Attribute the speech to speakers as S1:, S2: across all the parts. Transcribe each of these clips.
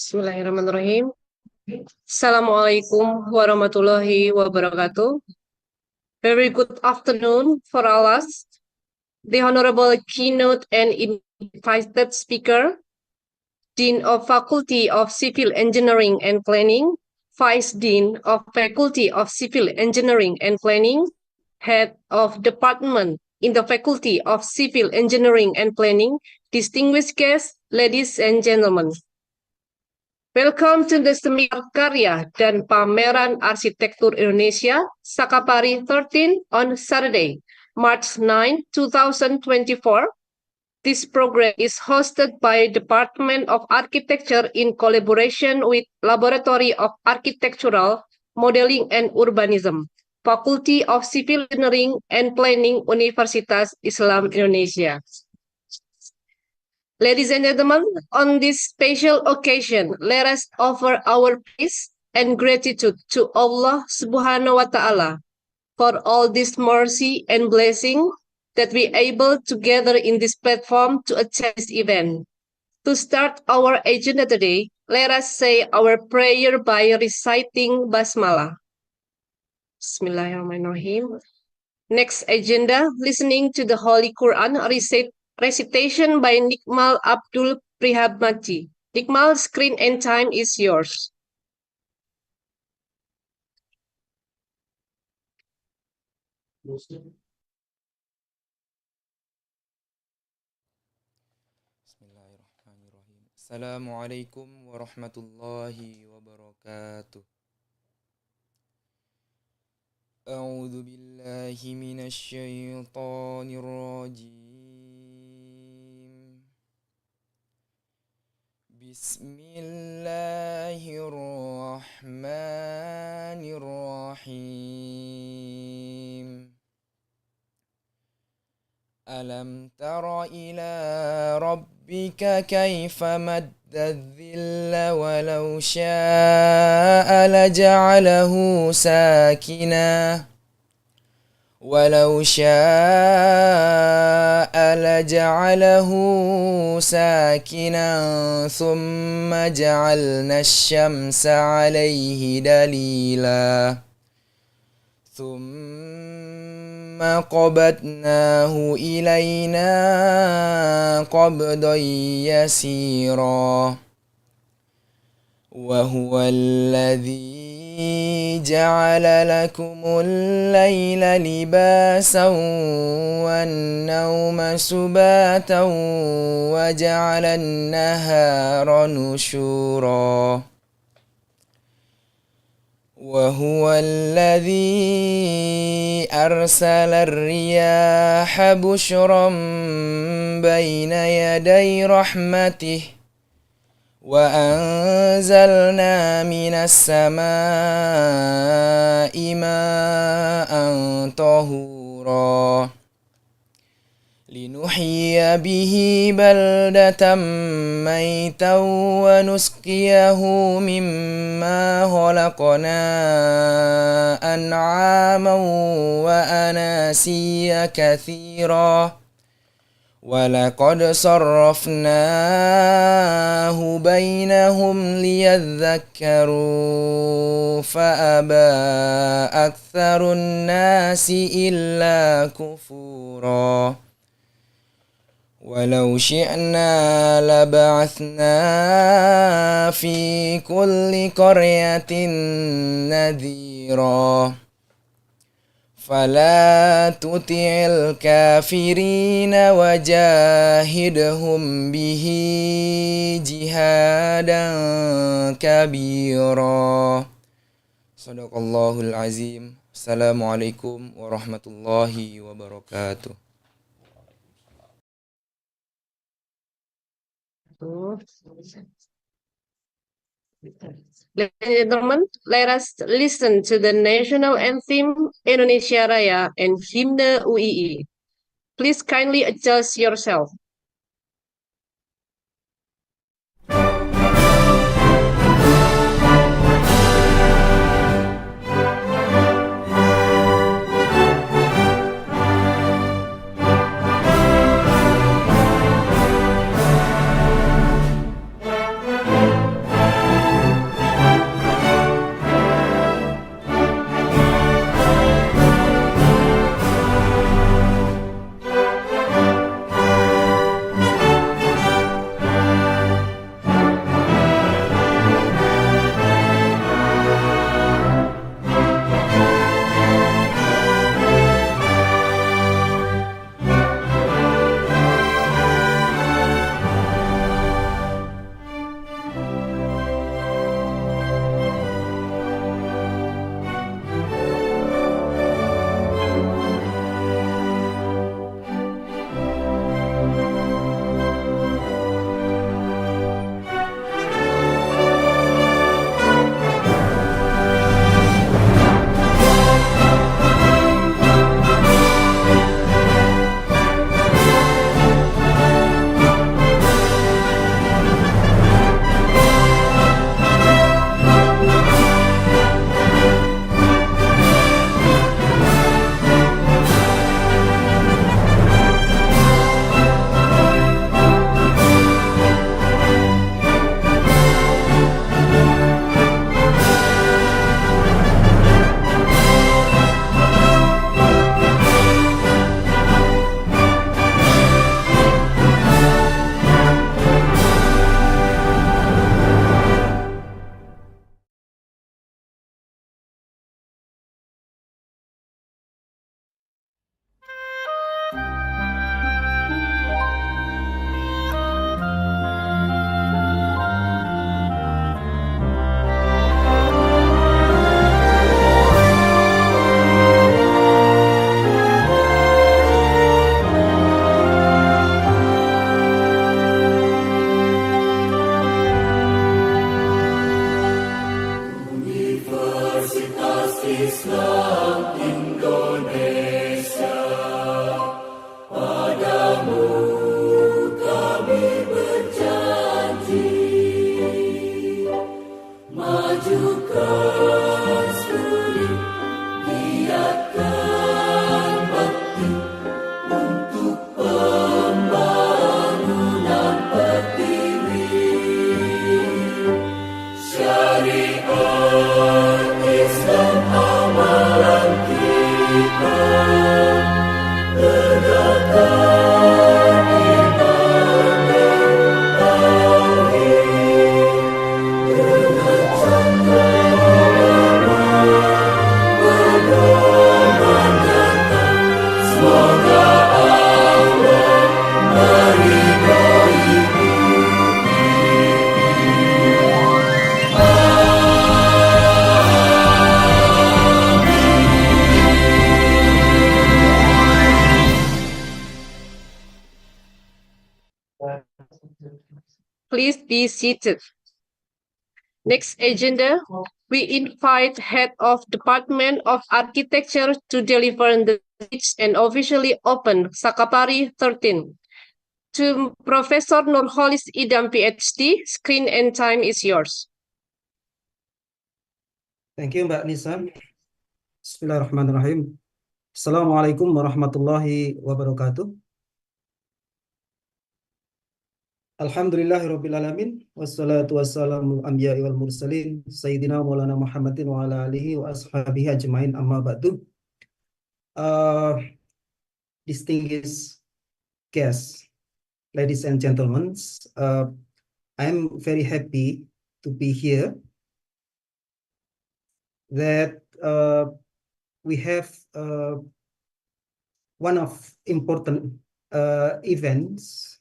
S1: Bismillahirrahmanirrahim. Assalamualaikum warahmatullahi wabarakatuh. Very good afternoon for all us. The Honorable Keynote and Invited Speaker, Dean of Faculty of Civil Engineering and Planning, Vice Dean of Faculty of Civil Engineering and Planning, Head of Department in the Faculty of Civil Engineering and Planning, distinguished guests, ladies and gentlemen. Welcome to the seminar Karya dan Pameran Arsitektur Indonesia, Sakapari 13 on Saturday, March 9, 2024. This program is hosted by Department of Architecture in collaboration with Laboratory of Architectural Modeling and Urbanism, Faculty of Civil Engineering and Planning, Universitas Islam Indonesia. Ladies and gentlemen, on this special occasion, let us offer our praise and gratitude to Allah Subhanahu wa Ta'ala for all this mercy and blessing that we able to gather in this platform to attend this event. To start our agenda today, let us say our prayer by reciting Basmalah. Bismillahirrahmanirrahim. Next agenda, listening to the Holy Quran recitation by Nikmal Abdul Prihabmati. Nikmal, screen and time is yours.
S2: Bismillahirrahmanirrahim. Assalamualaikum warahmatullahi wabarakatuh. A'udzu billahi minasy syaithanir rajim. Bismillahirrahmanirrahim. Alam tara ila rabbika kaifa madda dhilla walau syaa laja'alahu sakina ولو شاء لجعله ساكنا ثم جعلنا الشمس عليه دليلا ثم قبضناه إلينا قبضا يسيرا وهو الذي جعل لكم الليل لباسا والنوم سباتا وجعل النهار نشورا وهو الذي أرسل الرياح بشرا بين يدي رحمته وأنزلنا من السماء ماء طهورا لنحيي به بلدة ميتا ونسقيه مما خلقنا أنعاما وأناسيا كثيرا وَلَقَدْ صَرَّفْنَاهُ بَيْنَهُمْ لِيَذَّكَّرُوا فَأَبَى أَكْثَرُ النَّاسِ إِلَّا كُفُورًا وَلَوْ شِئْنَا لَبَعَثْنَا فِي كُلِّ قَرْيَةٍ نَذِيرًا فلا تطع الكافرين وجاهدهم به جهادا كبيرا صدق الله العظيم. Assalamualaikum warahmatullahi wabarakatuh.
S1: Ladies and gentlemen, let us listen to the national anthem Indonesia Raya and Hymne UII. Please kindly adjust yourself. Please be seated. Next agenda, we invite Head of Department of Architecture to deliver the speech and officially open Sakapari 13. To Professor Nurholis Idam, Ph.D., screen and time is yours.
S3: Thank you, Mbak Nisa. Bismillahirrahmanirrahim. Assalamualaikum warahmatullahi wabarakatuh. Alhamdulillahirabbil alamin wassalatu wassalamu anbiya'i wal mursalin sayyidina maulana Muhammadin wa ala alihi wa ashabihi ajmain amma ba'du. Distinguished guests, ladies and gentlemen, I'm very happy to be here that we have one of important events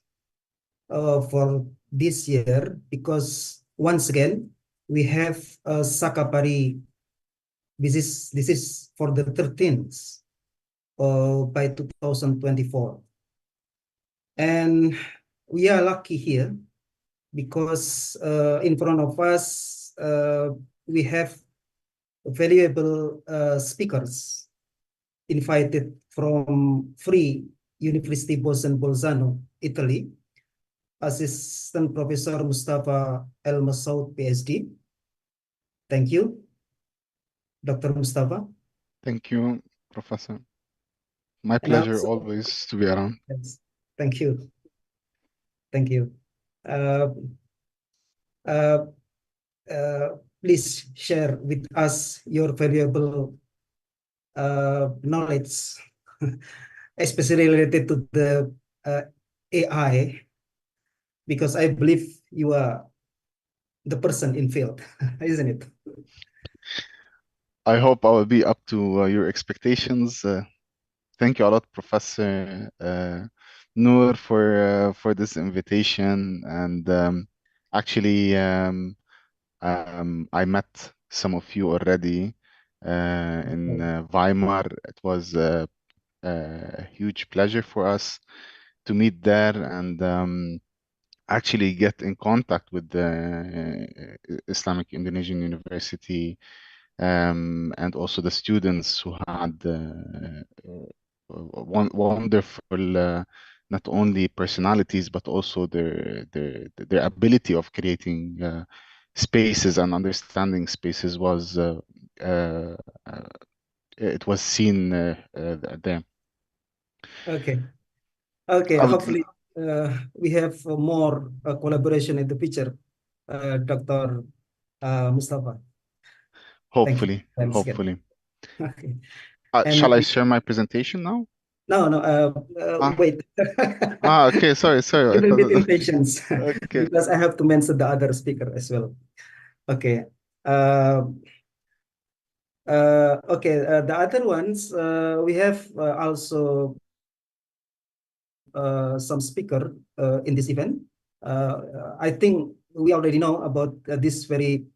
S3: for this year, because once again we have Sakapari. This is for the 13th by 2024, and we are lucky here because in front of us we have valuable speakers invited from Free University Bozen-Bolzano, Italy. Assistant Professor Mustapha Moussaoui, Ph.D. Thank you, Dr. Mustapha.
S4: Thank you, Professor. My
S3: And
S4: pleasure
S3: also,
S4: always to be around.
S3: yes, thank you. Thank you. Please share with us your valuable knowledge, especially related to the AI, because I believe you are the person in field, isn't it?
S4: I hope I will be up to your expectations. Thank you a lot, Professor Noor, for this invitation. And actually, I met some of you already in Weimar. It was a huge pleasure for us to meet there and actually get in contact with the Islamic Indonesian University and also the students who had wonderful not only personalities but also their ability of creating spaces and understanding spaces was it was seen there.
S3: Okay. Okay.
S4: I would
S3: Hopefully, we have more collaboration in the future, Dr. Mustapha.
S4: hopefully
S3: Thanks again.
S4: hopefully.
S3: Okay.
S4: Shall I
S3: And
S4: share my presentation now?
S3: no,
S4: Ah.
S3: wait.
S4: Okay, sorry.
S3: A little bit impatient
S4: Okay.
S3: because I have to mention the other speaker as well. Okay. The other ones, we have also some speaker in this event. I think we already know about this very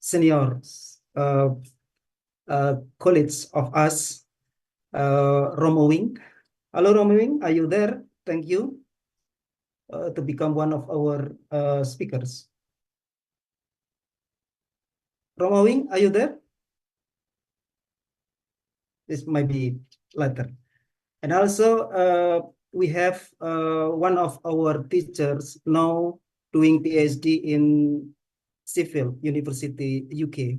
S3: senior colleagues of us, Romo Wing. Hello, Romo Wing, are you there? Thank you to become one of our speakers. Romo Wing, are you there? This might be later. And also, we have one of our teachers now doing PhD in Civil University UK,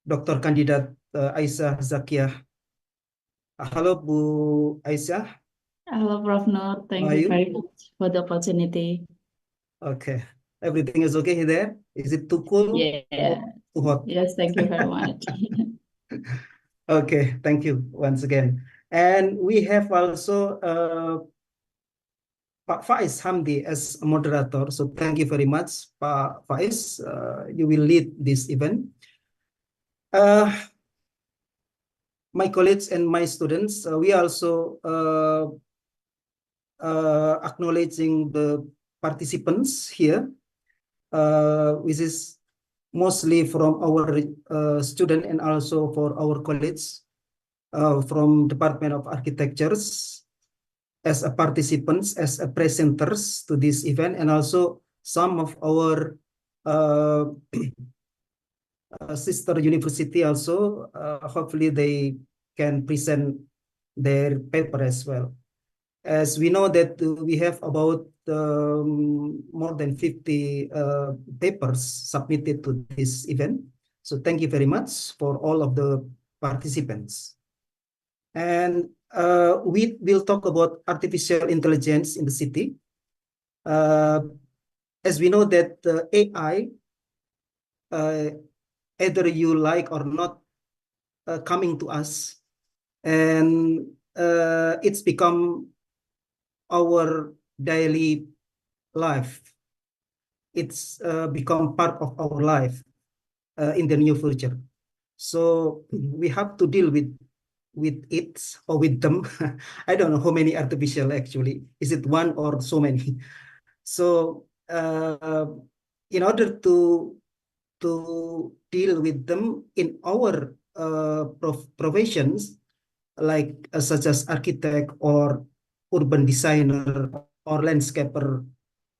S3: Dr. Kandidat Aisyah Zakiah. Halo Bu Aisyah,
S5: Hello, Prof. Nur.
S3: how
S5: Thank
S3: are
S5: you
S3: you?
S5: very much for the opportunity.
S3: Okay, everything is okay there? Is it too cool or
S5: Yeah.
S3: too hot?
S5: Yes, thank you very much.
S3: Okay, thank you once again. And we have also Pak Faiz Hamdi as a moderator. So thank you very much, Pak Faiz. You will lead this event. My colleagues and my students, we also acknowledging the participants here, which is mostly from our student and also for our colleagues from Department of Architectures as a participants, as a presenters to this event, and also some of our sister university also, hopefully they can present their paper as well. As we know that we have about more than 50 papers submitted to this event. So thank you very much for all of the participants. And we will talk about artificial intelligence in the city. As we know that AI, either you like or not, coming to us, and it's become our daily life. It's become part of our life in the near future. So we have to deal with it or with them. I don't know how many artificial actually. Is it one or so many? So in order to deal with them in our professions, like such as architect or urban designer or landscaper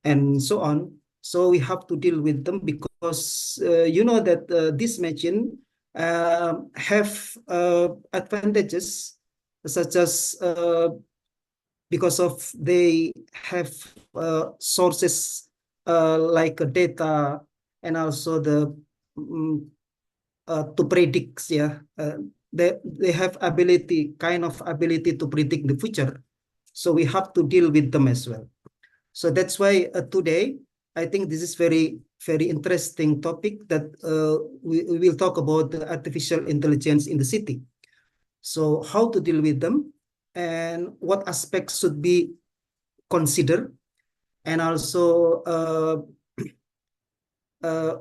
S3: and so on. So we have to deal with them because you know that this machine have advantages such as because of they have sources like data and also the to predict, they have kind of ability to predict the future. So we have to deal with them as well. So that's why today I think this is very interesting topic that we will talk about the artificial intelligence in the city. So how to deal with them and what aspects should be considered, and also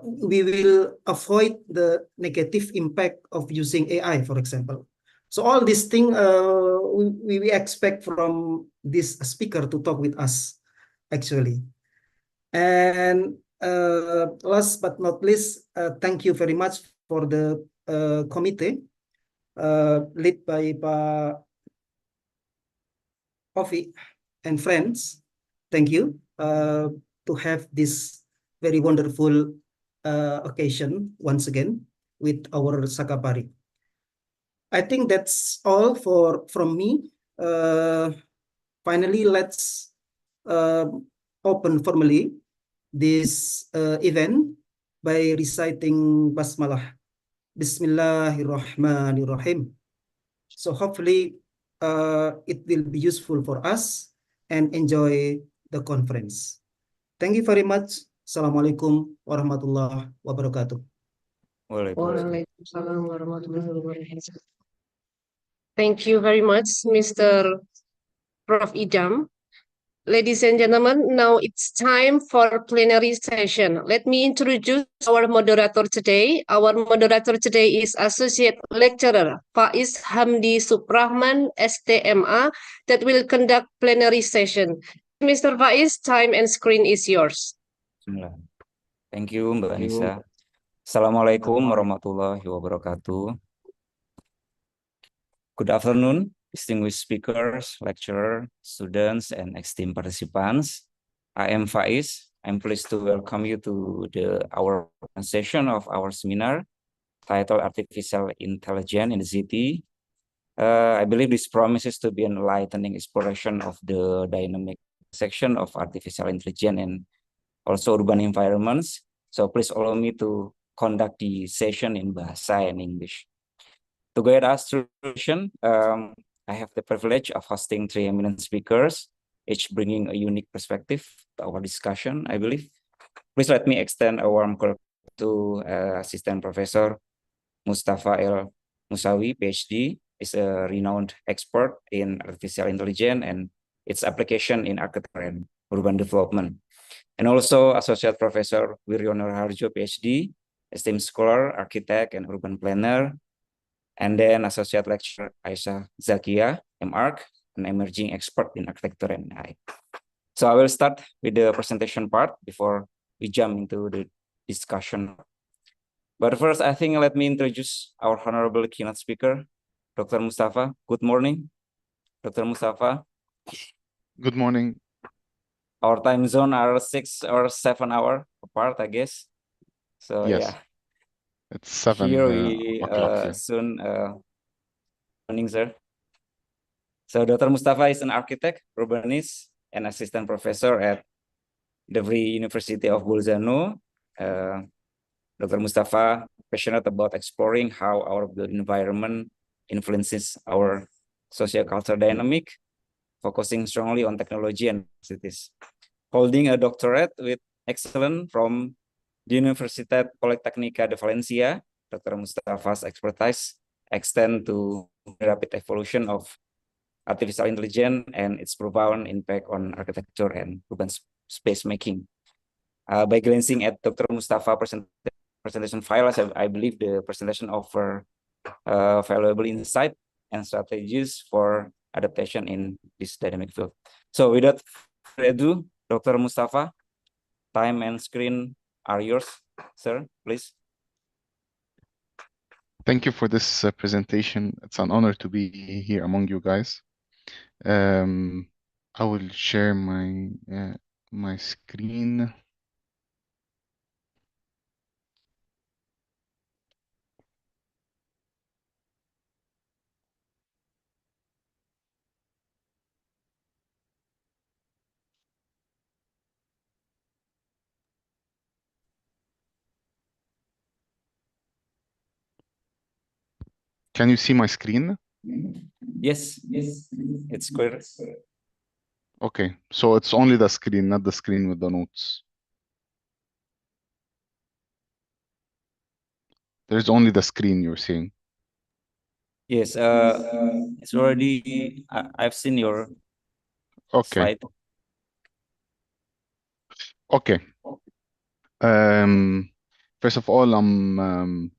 S3: we will avoid the negative impact of using AI, for example. So all these things we expect from this speaker to talk with us, actually. And last but not least, thank you very much for the committee led by Prof and friends. Thank you to have this very wonderful occasion once again with our Sakapari. I think that's all from me. Finally, let's open formally this event by reciting Basmalah. Bismillahirrahmanirrahim. So hopefully it will be useful for us and enjoy the conference. Thank you very much. Assalamualaikum warahmatullahi wabarakatuh.
S1: Waalaikumsalam warahmatullahi wabarakatuh. Thank you very much, Mr. Prof. Idam. Ladies and gentlemen, now it's time for plenary session. Let me introduce our moderator today. Our moderator today is Associate Lecturer Faiz Hamdi Suprahman, STMA, that will conduct plenary session. Mr. Faiz, time and screen is yours.
S6: Thank you, Mbak Anissa. Assalamualaikum warahmatullahi wabarakatuh. Good afternoon, distinguished speakers, lecturers, students, and esteemed participants. I am Faiz. I'm pleased to welcome you to our session of our seminar titled Artificial Intelligence in the City. I believe this promises to be an enlightening exploration of the dynamic section of artificial intelligence and also urban environments. So please allow me to conduct the session in Bahasa and English. To guide us through the session, I have the privilege of hosting three eminent speakers, each bringing a unique perspective to our discussion, I believe. Please let me extend a warm welcome to Assistant Professor Mustapha Moussaoui, Ph.D., is a renowned expert in artificial intelligence and its application in architecture and urban development. And also Associate Professor Wiryono Raharjo, Ph.D., esteemed scholar, architect, and urban planner. And then Associate Lecturer Aisyah Zakiah, M.Arch, an emerging expert in architecture and AI. So I will start with the presentation part before we jump into the discussion. But first, I think let me introduce our honorable keynote speaker, Dr. Mustapha. Good morning, Dr. Mustapha.
S4: Good morning.
S6: Our time zone are 6 or 7 hours apart, I guess. So
S4: Yes.
S6: yeah,
S4: It's 7
S6: here we
S4: o'clock here.
S6: soon morning, sir. So Dr. Mustapha is an architect, urbanist, and assistant professor at the University of Bolzano. Dr. Mustapha passionate about exploring how our built environment influences our socio-cultural dynamic, focusing strongly on technology and cities. Holding a doctorate with excellence from the Universitas Politecnica de Valencia, Dr. Mustapha's expertise extend to the rapid evolution of artificial intelligence and its profound impact on architecture and urban space making. By glancing at Dr. Mustapha presentation files, I believe the presentation offer valuable insight and strategies for adaptation in this dynamic field. So without further ado, Dr. Mustapha, time and screen are yours, sir, please.
S4: Thank you for this presentation. It's an honor to be here among you guys. I will share my screen. Can you see my screen?
S6: Yes, it's clear.
S4: Okay, so it's only the screen, not the screen with the notes. There's only the screen you're seeing.
S6: Yes, it's already, I've seen your
S4: Okay.
S6: slide.
S4: Okay. First of all,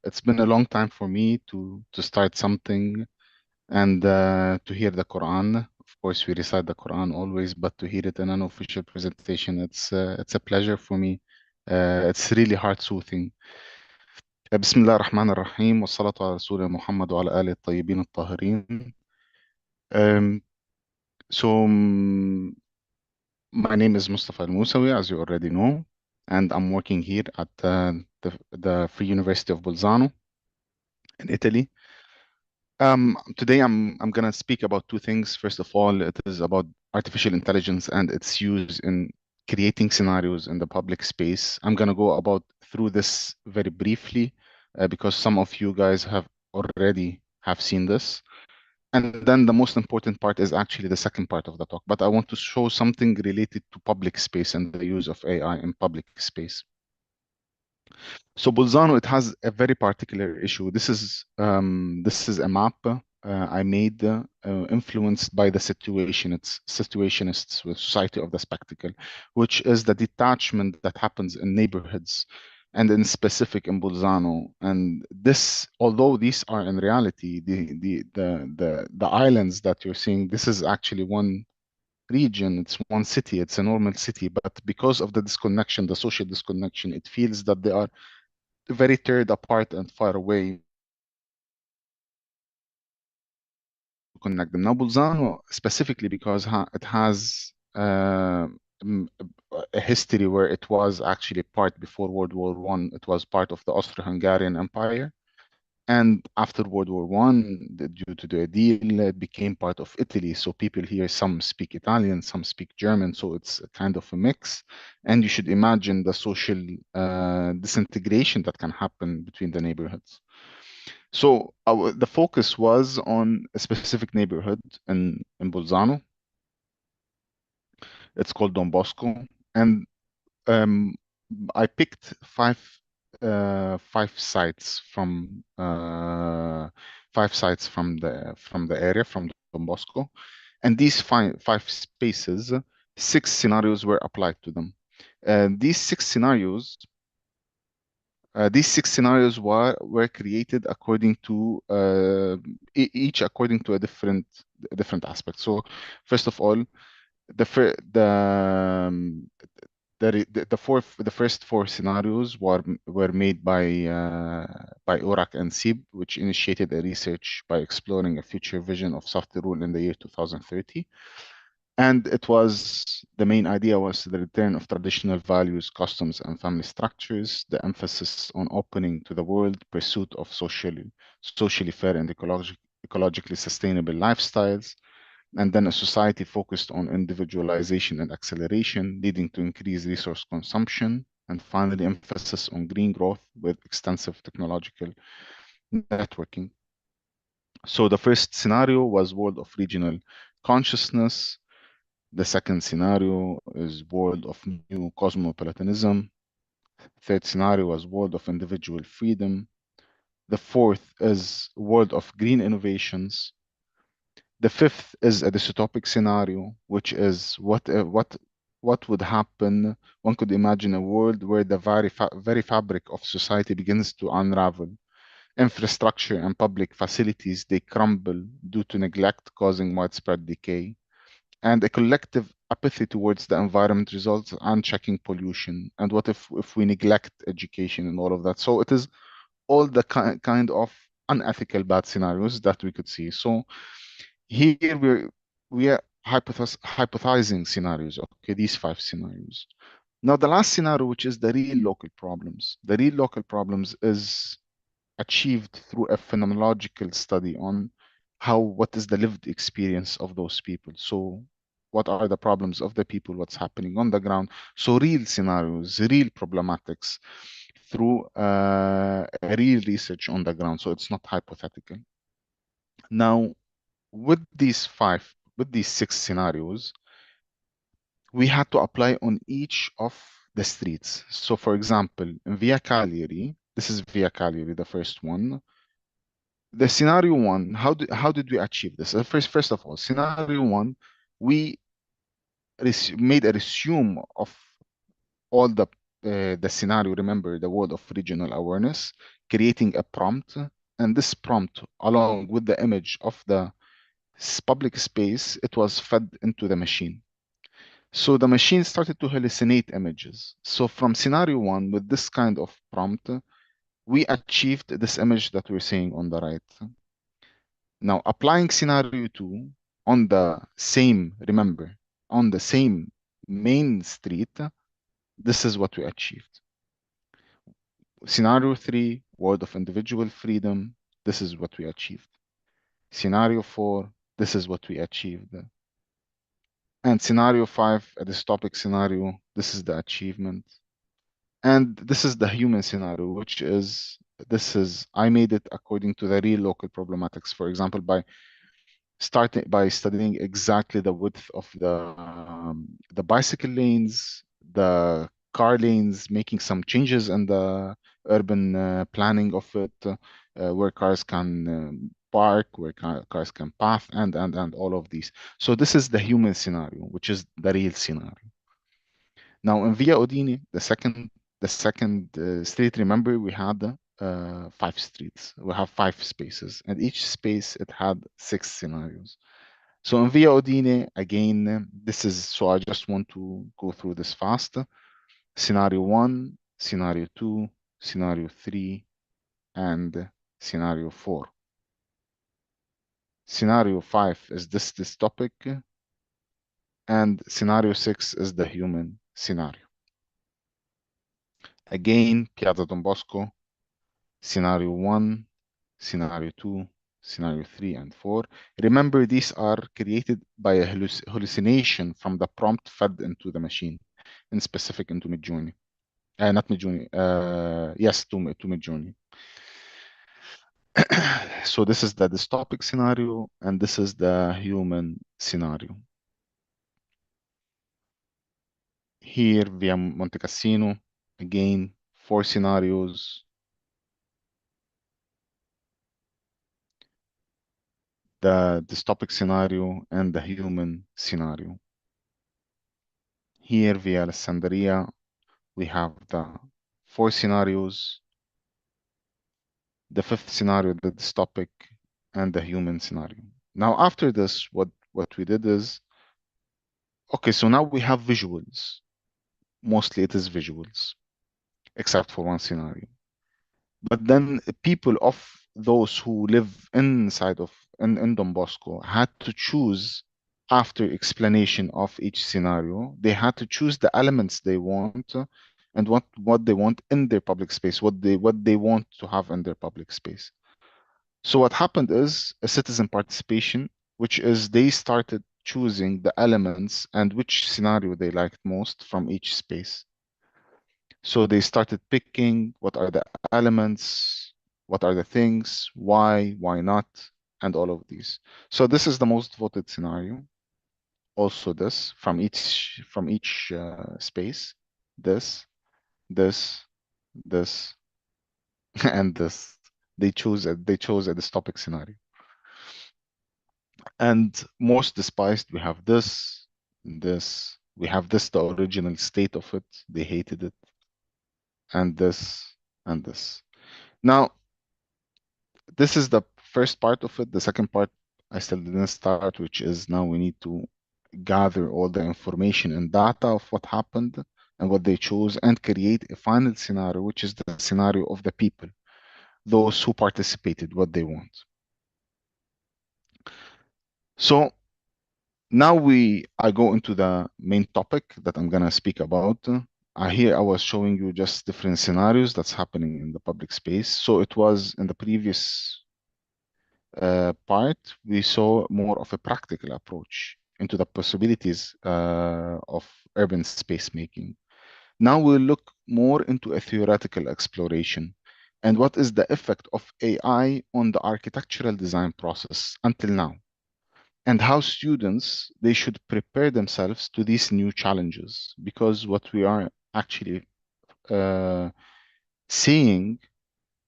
S4: it's been a long time for me to start something and to hear the Quran. Of course, we recite the Quran always, but to hear it in an official presentation, it's a pleasure for me. It's really heart-soothing. بسم الله الرحمن الرحيم والصلاة على رسول محمد وعلى آله الطيبين الطاهرين. My name is Mustapha Al-Moussaoui, as you already know, and I'm working here at the Free University of Bolzano in Italy. Today I'm gonna speak about two things. First of all, it is about artificial intelligence and its use in creating scenarios in the public space. I'm gonna go about through this very briefly because some of you guys have already have seen this. And then the most important part is actually the second part of the talk. But I want to show something related to public space and the use of AI in public space. So Bolzano, it has a very particular issue. This is a map I made influenced by the situationists with Society of the Spectacle, which is the detachment that happens in neighborhoods and in specific in Bolzano. And this, although these are in reality the islands that you're seeing, this is actually one region, it's one city, it's a normal city, but because of the disconnection, the social disconnection, it feels that they are very teared apart and far away to connect them. Now, Bolzano, specifically because it has a history where it was actually part before World War I, it was part of the Austro-Hungarian Empire. And after World War One, due to the deal, it became part of Italy. So people here, some speak Italian, some speak German. So it's a kind of a mix. And you should imagine the social disintegration that can happen between the neighborhoods. So the focus was on a specific neighborhood in Bolzano. It's called Don Bosco. And um, I picked five sites from the area from Don Bosco, and these five spaces, 6 scenarios were applied to them. These six scenarios were created according to each according to a different aspect. So first of all, the fir- the first 4 scenarios were made by Urach and Sib, which initiated a research by exploring a future vision of soft rule in the year 2030. And the main idea was the return of traditional values, customs, and family structures, the emphasis on opening to the world, pursuit of socially fair and ecologically sustainable lifestyles, and then a society focused on individualization and acceleration, leading to increased resource consumption, and finally, emphasis on green growth with extensive technological networking. So the first scenario was world of regional consciousness. The second scenario is world of new cosmopolitanism. Third scenario was world of individual freedom. The fourth is world of green innovations. The fifth is a dystopic scenario, which is what would happen. One could imagine a world where the very fabric of society begins to unravel. Infrastructure and public facilities, they crumble due to neglect, causing widespread decay. And a collective apathy towards the environment results unchecking pollution. And what if we neglect education and all of that? So it is all the kind of unethical bad scenarios that we could see. So here we are hypothesizing scenarios. Okay, these 5 scenarios. Now the last scenario, which is the real local problems. The real local problems is achieved through a phenomenological study on what is the lived experience of those people. So what are the problems of the people, what's happening on the ground. So real scenarios, real problematics through a real research on the ground. So it's not hypothetical. Now, with these 6 scenarios, we had to apply on each of the streets. So for example, in Via Cagliari, this is Via Cagliari, the first one. The scenario one, how did we achieve this? First of all, scenario one, we made a resume of all the scenario. Remember the word of regional awareness, creating a prompt, and this prompt, along with the image of the public space, it was fed into the machine. So the machine started to hallucinate images. So from scenario one, with this kind of prompt, we achieved this image that we're seeing on the right. Now, applying scenario two on the same, remember, on the same main street, this is what we achieved. Scenario three, world of individual freedom, this is what we achieved. Scenario four, this is what we achieved. And scenario five, a dystopic scenario, this is the achievement. And this is the human scenario, which is, I made it according to the real local problematics. For example, by studying exactly the width of the bicycle lanes, the car lanes, making some changes in the urban planning of it, where cars can park, where cars can path, and all of these. So this is the human scenario, which is the real scenario. Now in Via Udine, the second street, remember we had 5 streets. We have 5 spaces, and each space it had 6 scenarios. So in Via Udine, again, I just want to go through this fast. Scenario 1, scenario 2, scenario 3, and scenario 4. Scenario 5 is this topic, and scenario 6 is the human scenario. Again, Piazza Don Bosco, scenario 1, scenario 2, scenario 3, and 4. Remember, these are created by a hallucination from the prompt fed into the machine, in specific into Midjourney. Not Midjourney, yes, to Midjourney. So this is the dystopic scenario, and this is the human scenario. Here via Monte Cassino, again, 4 scenarios. The dystopic scenario and the human scenario. Here via Alessandria, we have the 4 scenarios, the 5th scenario, the dystopic, and the human scenario. Now, after this, what we did is, okay, so now we have visuals. Mostly it is visuals, except for one scenario. But then people of those who live inside of in Don Bosco had to choose, after explanation of each scenario, they had to choose the elements they want and what they want in their public space, what they want to have in their public space. So what happened is a citizen participation, which is they started choosing the elements and which scenario they liked most from each space. So they started picking what are the elements, what are the things, why not, and all of these. So this is the most voted scenario. Also this from each space, this, and this. They chose a dystopic scenario. And most despised, we have this, we have this, the original state of it. They hated it. And this, and this. Now, this is the first part of it. The second part, I still didn't start, which is now we need to gather all the information and data of what happened and what they chose and create a final scenario, which is the scenario of the people, those who participated, what they want. So now I go into the main topic that I'm gonna speak about. Here I was showing you just different scenarios that's happening in the public space. So it was in the previous part, we saw more of a practical approach into the possibilities of urban space making. Now we'll look more into a theoretical exploration and what is the effect of AI on the architectural design process until now, and how students, they should prepare themselves to these new challenges, because what we are actually seeing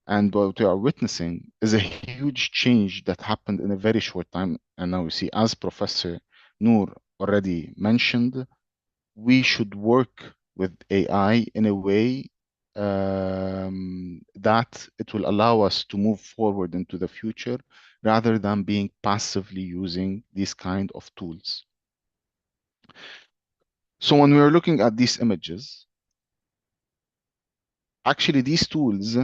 S4: and what we are witnessing is a huge change that happened in a very short time. And now we see, as Professor Noor already mentioned, we should work with AI in a way that it will allow us to move forward into the future rather than being passively using these kind of tools. So when we're looking at these images, actually these tools,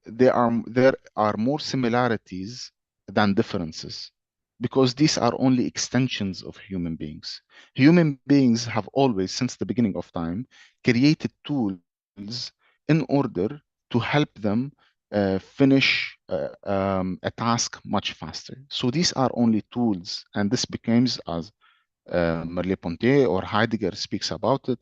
S4: there are more similarities than differences, because these are only extensions of human beings. Human beings have always, since the beginning of time, created tools in order to help them finish a task much faster. So these are only tools, and this becomes, as Merleau-Ponty or Heidegger speaks about it,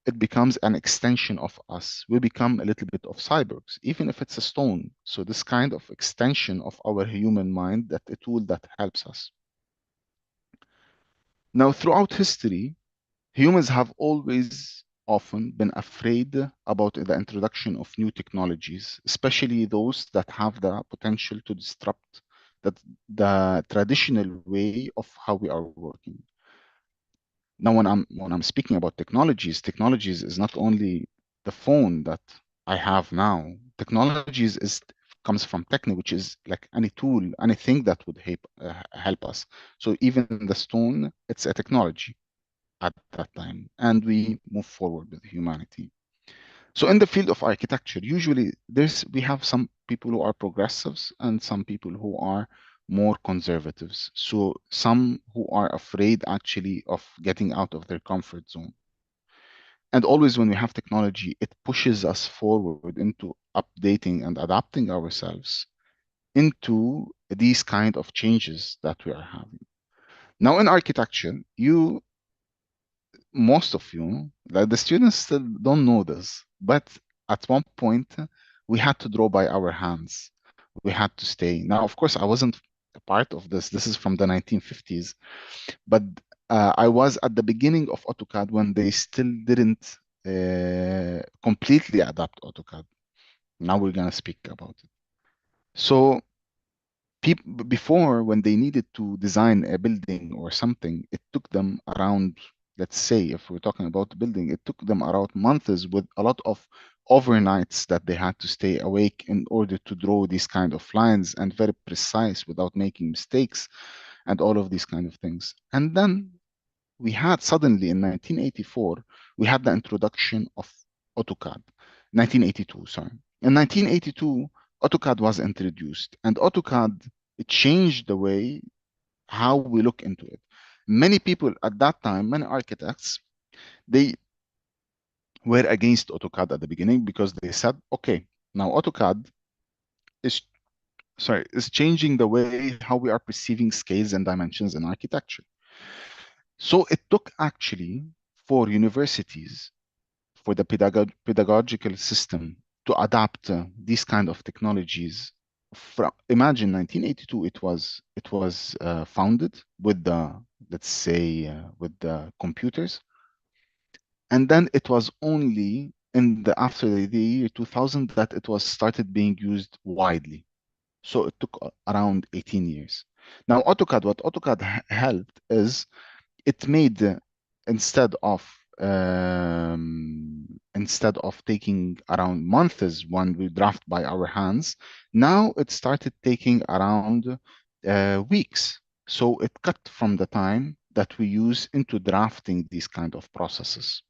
S4: it becomes an extension of us. We become a little bit of cyborgs, even if it's a stone. So this kind of extension of our human mind, that a tool that helps us. Now, throughout history, humans have always often been afraid about the introduction of new technologies, especially those that have the potential to disrupt the traditional way of how we are working. Now, when I'm speaking about technologies is not only the phone that I have now. Technologies comes from techno, which is like any tool, anything that would help us. So even the stone, it's a technology at that time, and we move forward with humanity. So in the field of architecture, usually we have some people who are progressives and some people who are more conservatives. So some who are afraid actually of getting out of their comfort zone. And always when we have technology, it pushes us forward into updating and adapting ourselves into these kind of changes that we are having. Now in architecture, most of you, like the students still don't know this, but at one point we had to draw by our hands. We had to stay. Now, of course, I wasn't a part of this. This is from the 1950s, but I was at the beginning of AutoCAD when they still didn't completely adapt AutoCAD. Now we're gonna speak about it. So before, when they needed to design a building or something, it took them around, let's say, if we're talking about the building, it took them around months with a lot of overnights that they had to stay awake in order to draw these kind of lines and very precise without making mistakes and all of these kind of things. And then we had suddenly in 1984, we had the introduction of AutoCAD. 1982, sorry. In 1982, AutoCAD was introduced, and AutoCAD, it changed the way how we look into it. Many people at that time, many architects, they were against AutoCAD at the beginning because they said, okay, now AutoCAD is is changing the way how we are perceiving scales and dimensions in architecture. So it took actually for universities, for the pedagogical system to adapt these kind of technologies. Imagine 1982, it was founded with the, let's say, with the computers, and then it was only in the after the year 2000 that it was started being used widely. So it took around 18 years. Now AutoCAD, what AutoCAD helped is it made instead of taking around months when we draft by our hands, now it started taking around weeks. So it cut from the time that we use into drafting these kind of processes.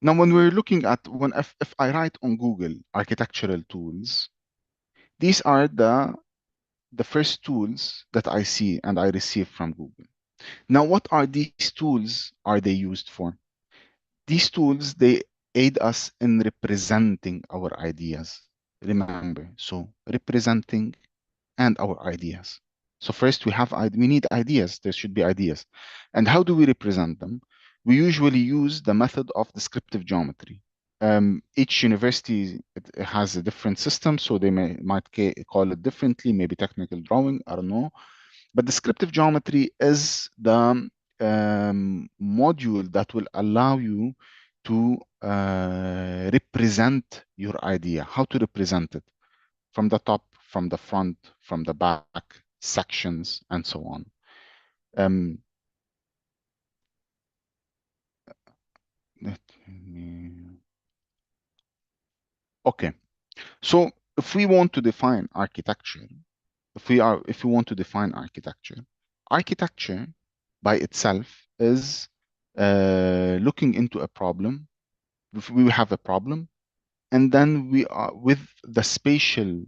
S4: Now, when we're looking at if I write on Google architectural tools, these are the first tools that I see and I receive from Google. Now, what are these tools are they used for? These tools, they aid us in representing our ideas. Remember, so representing and our ideas. So first we need ideas. There should be ideas. And how do we represent them? We usually use the method of descriptive geometry. Each university it has a different system, so they might call it differently, maybe technical drawing, I don't know. But descriptive geometry is the module that will allow you to represent your idea. How to represent it? From the top, from the front, from the back, sections, and so on. Okay, so if we want to define architecture, if we want to define architecture by itself is looking into a problem. If we have a problem, and then we are with the spatial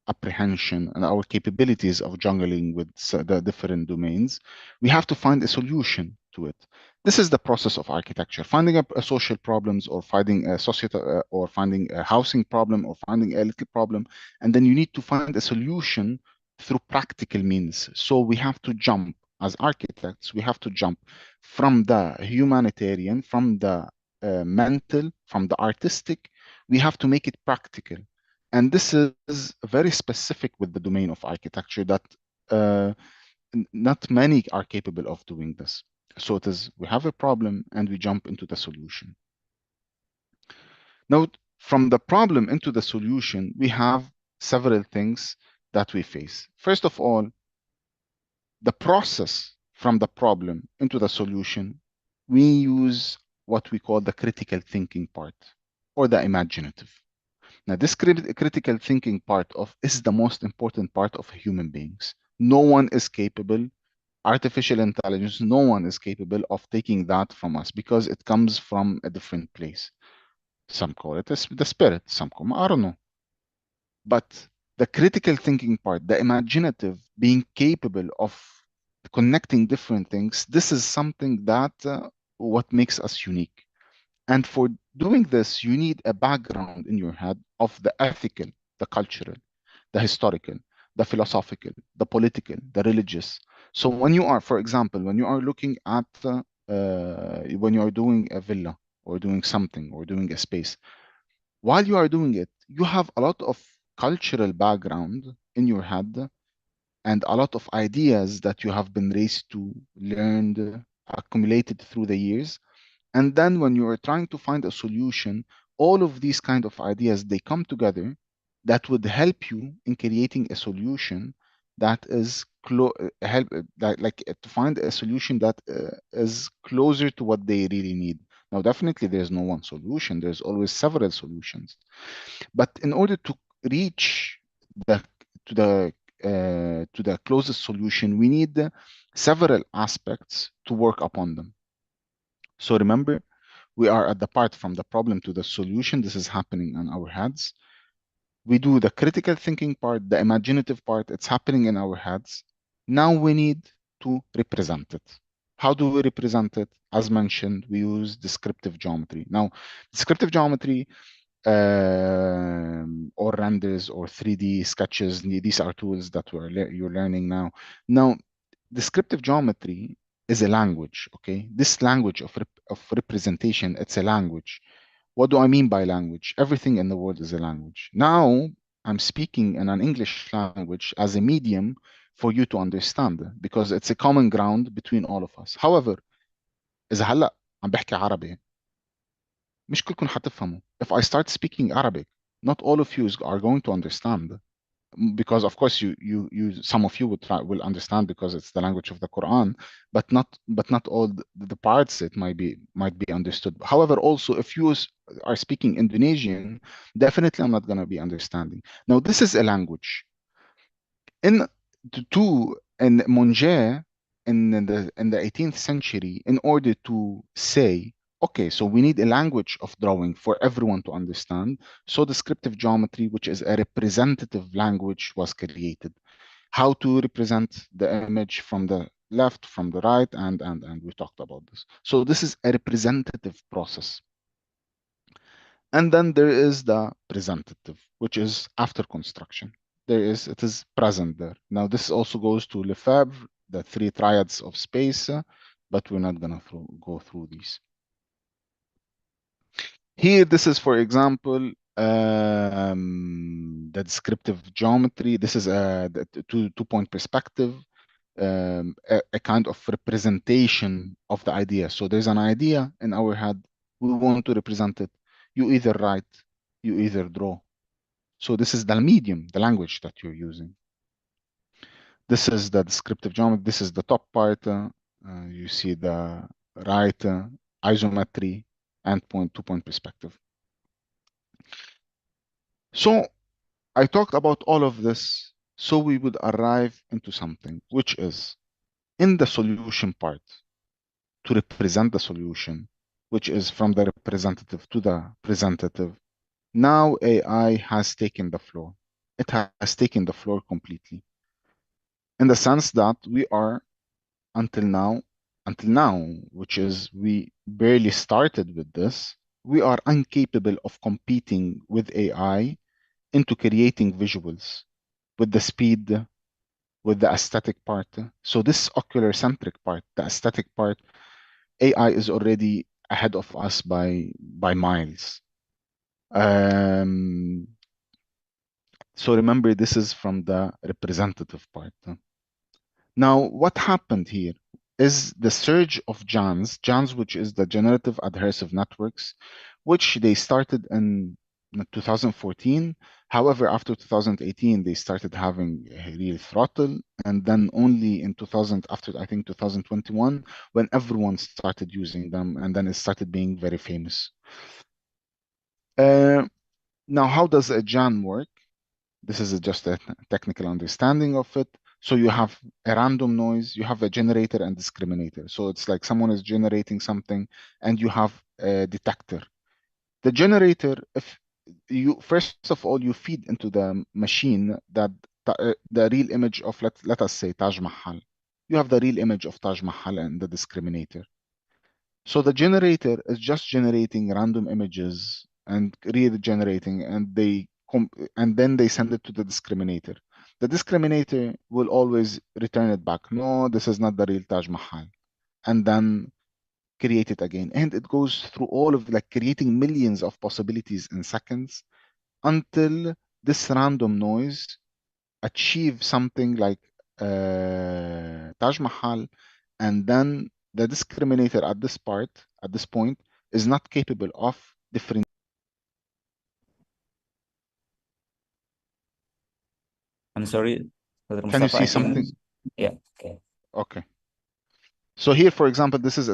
S4: apprehension and our capabilities of juggling with the different domains, we have to find a solution to it. This is the process of architecture: finding a social problems, or finding a societal, or finding a housing problem, or finding a little problem, and then you need to find a solution through practical means. So we have to jump as architects. We have to jump from the humanitarian, from the mental, from the artistic. We have to make it practical. And this is very specific with the domain of architecture that not many are capable of doing this. So it is, we have a problem and we jump into the solution. Now, from the problem into the solution, we have several things that we face. First of all, the process from the problem into the solution, we use what we call the critical thinking part, or the imaginative. Now, this critical thinking part is the most important part of human beings. No one is capable, artificial intelligence, no one is capable of taking that from us because it comes from a different place. Some call it the spirit, some call, I don't know. But the critical thinking part, the imaginative, being capable of connecting different things, this is something that what makes us unique. And for doing this, you need a background in your head of the ethical the cultural, the historical, the philosophical, the political, the religious. So when you are, for example, when you are looking at, when you are doing a villa or doing something or doing a space, while you are doing it, you have a lot of cultural background in your head and a lot of ideas that you have been raised to, learned, accumulated through the years. And then when you are trying to find a solution, all of these kind of ideas, they come together that would help you in creating a solution that is to find a solution that is closer to what they really need. Now, definitely there's no one solution. There's always several solutions. But in order to reach the to the closest solution, we need several aspects to work upon them. So remember, we are at the part from the problem to the solution. This is happening in our heads. We do the critical thinking part, the imaginative part. It's happening in our heads. Now we need to represent it. How do we represent it? As mentioned, we use descriptive geometry. Now, descriptive geometry or renders or 3D sketches. These are tools that you're learning now. Now, descriptive geometry is a language, okay? This language of representation, it's a language. What do I mean by language? Everything in the world is a language. Now, I'm speaking in an English language as a medium for you to understand because it's a common ground between all of us. However, إذا هلأ عم بحكي عربي مش كلكم حتفهموا. If I start speaking Arabic, not all of you are going to understand because of course some of you will understand because it's the language of the Quran, but not all the parts it might be understood. However, also if you are speaking Indonesian, definitely I'm not going to be understanding. Now this is a language. In Monge in the 18th century, in order to say, okay, so we need a language of drawing for everyone to understand. So descriptive geometry, which is a representative language, was created. How to represent the image from the left, from the right, and we talked about this. So this is a representative process. And then there is the presentative, which is after construction. It is present there. Now this also goes to Lefebvre, the three triads of space, but we're not going to go through these. Here, this is, for example, the descriptive geometry. This is the two-point perspective, a kind of representation of the idea. So there's an idea in our head. We want to represent it. You either write, you either draw. So this is the medium, the language that you're using. This is the descriptive geometry. This is the top part. You see the right isometry and two-point perspective. So I talked about all of this so we would arrive into something, which is in the solution part, to represent the solution, which is from the representative to the presentative. Now AI has taken the floor. It has taken the floor completely. In the sense that we are until now, which is we barely started with this, we are incapable of competing with AI into creating visuals with the speed, with the aesthetic part. So this ocular centric part, the aesthetic part, AI is already ahead of us by miles. So remember, this is from the representative part. Now, what happened here is the surge of GANs, which is the generative adhesive networks, which they started in 2014. However, after 2018, they started having a real throttle. And then only in after I think 2021, when everyone started using them, and then it started being very famous. Now, how does a GAN work? This is just a technical understanding of it. So you have a random noise, you have a generator and discriminator. So it's like someone is generating something and you have a detector. The generator, if you first of all you feed into the machine that the real image of let us say Taj Mahal. You have the real image of Taj Mahal and the discriminator. So the generator is just generating random images and regenerating, and they and then they send it to the discriminator. The discriminator will always return it back. No, this is not the real Taj Mahal. And then create it again. And it goes through all of like creating millions of possibilities in seconds until this random noise achieve something like Taj Mahal, and then the discriminator at this point, is not capable of different.
S6: I'm sorry, Dr.
S4: Can you
S6: Mustapha,
S4: see
S6: I think,
S4: something?
S6: yeah, okay.
S4: Okay. So here, for example, this is a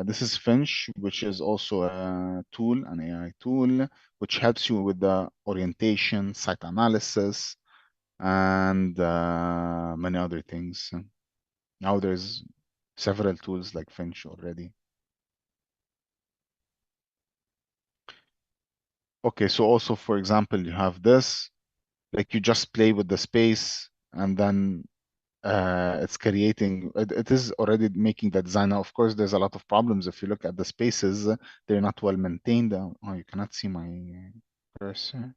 S4: this is Finch, which is also a tool, an AI tool, which helps you with the orientation, site analysis, and many other things. Now there's several tools like Finch already. Okay, so also, for example, you have this, like you just play with the space and then it's creating, it is already making the design. Now, of course, there's a lot of problems. If you look at the spaces, they're not well maintained. Oh, you cannot see my cursor.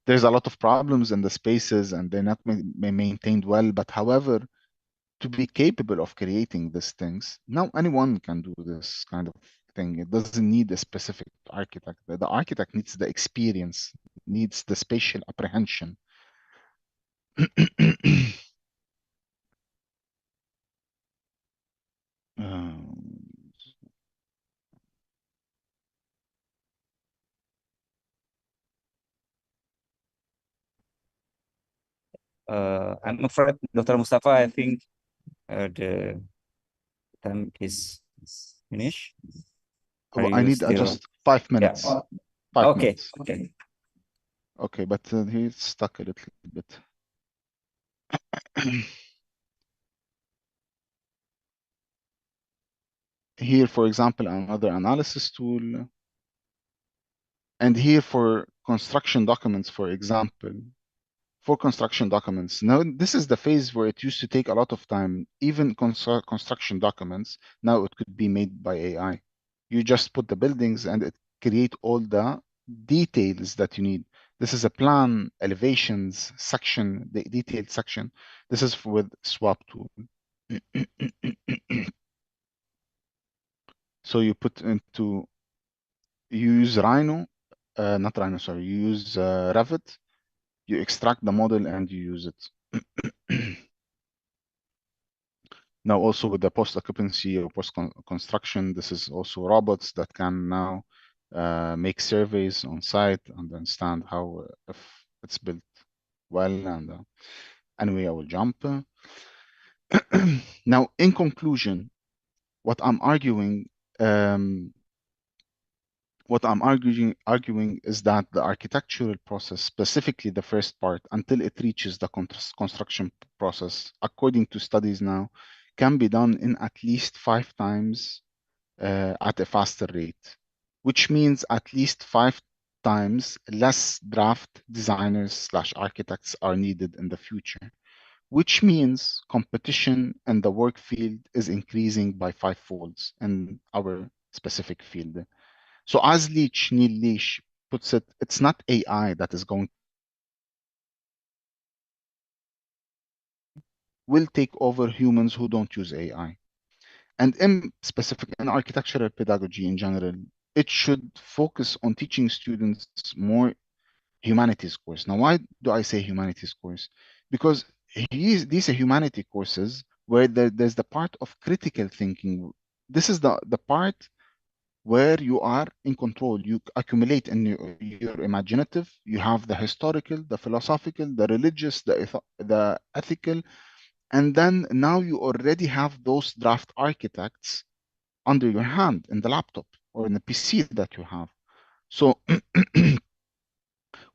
S4: There's a lot of problems in the spaces and they're not maintained well. But however, to be capable of creating these things, now anyone can do this kind of thing. It doesn't need a specific architect. The architect needs the experience, needs the spatial apprehension. Um,
S6: I'm afraid, Dr. Mustapha, I think the time is finished. Are
S4: I
S6: you
S4: need
S6: still?
S4: just 5 minutes.
S6: Yeah.
S4: 5
S6: Okay.
S4: minutes.
S6: Okay.
S4: Okay, but he's stuck a little bit. Here, for example, another analysis tool. And here for construction documents, for example, for construction documents. Now, this is the phase where it used to take a lot of time. Even construction documents, now it could be made by AI. You just put the buildings and it create all the details that you need. This is a plan, elevations, section, the detailed section. This is with swap tool. So you put into, you use Rhino, not Rhino, sorry, you use Revit, you extract the model and you use it. Now also with the post-occupancy or post-construction, this is also robots that can now make surveys on site and understand how, if it's built well. And anyway, I will jump. Now, in conclusion, what I'm arguing, is that the architectural process, specifically the first part, until it reaches the construction process, according to studies now, can be done in at least 5 times at a faster rate, which means at least 5 times less draft designers slash architects are needed in the future, which means competition in the work field is increasing by 5 folds in our specific field. So as Neil Leach puts it, it's not AI that is going will take over humans who don't use AI. And in specific in architectural pedagogy in general, it should focus on teaching students more humanities course. Now, why do I say humanities course? Because these are humanity courses where there's the part of critical thinking. This is the part where you are in control. You accumulate in your imaginative, you have the historical, the philosophical, the religious, the ethical, and then now you already have those draft architects under your hand in the laptop or in the PC that you have. So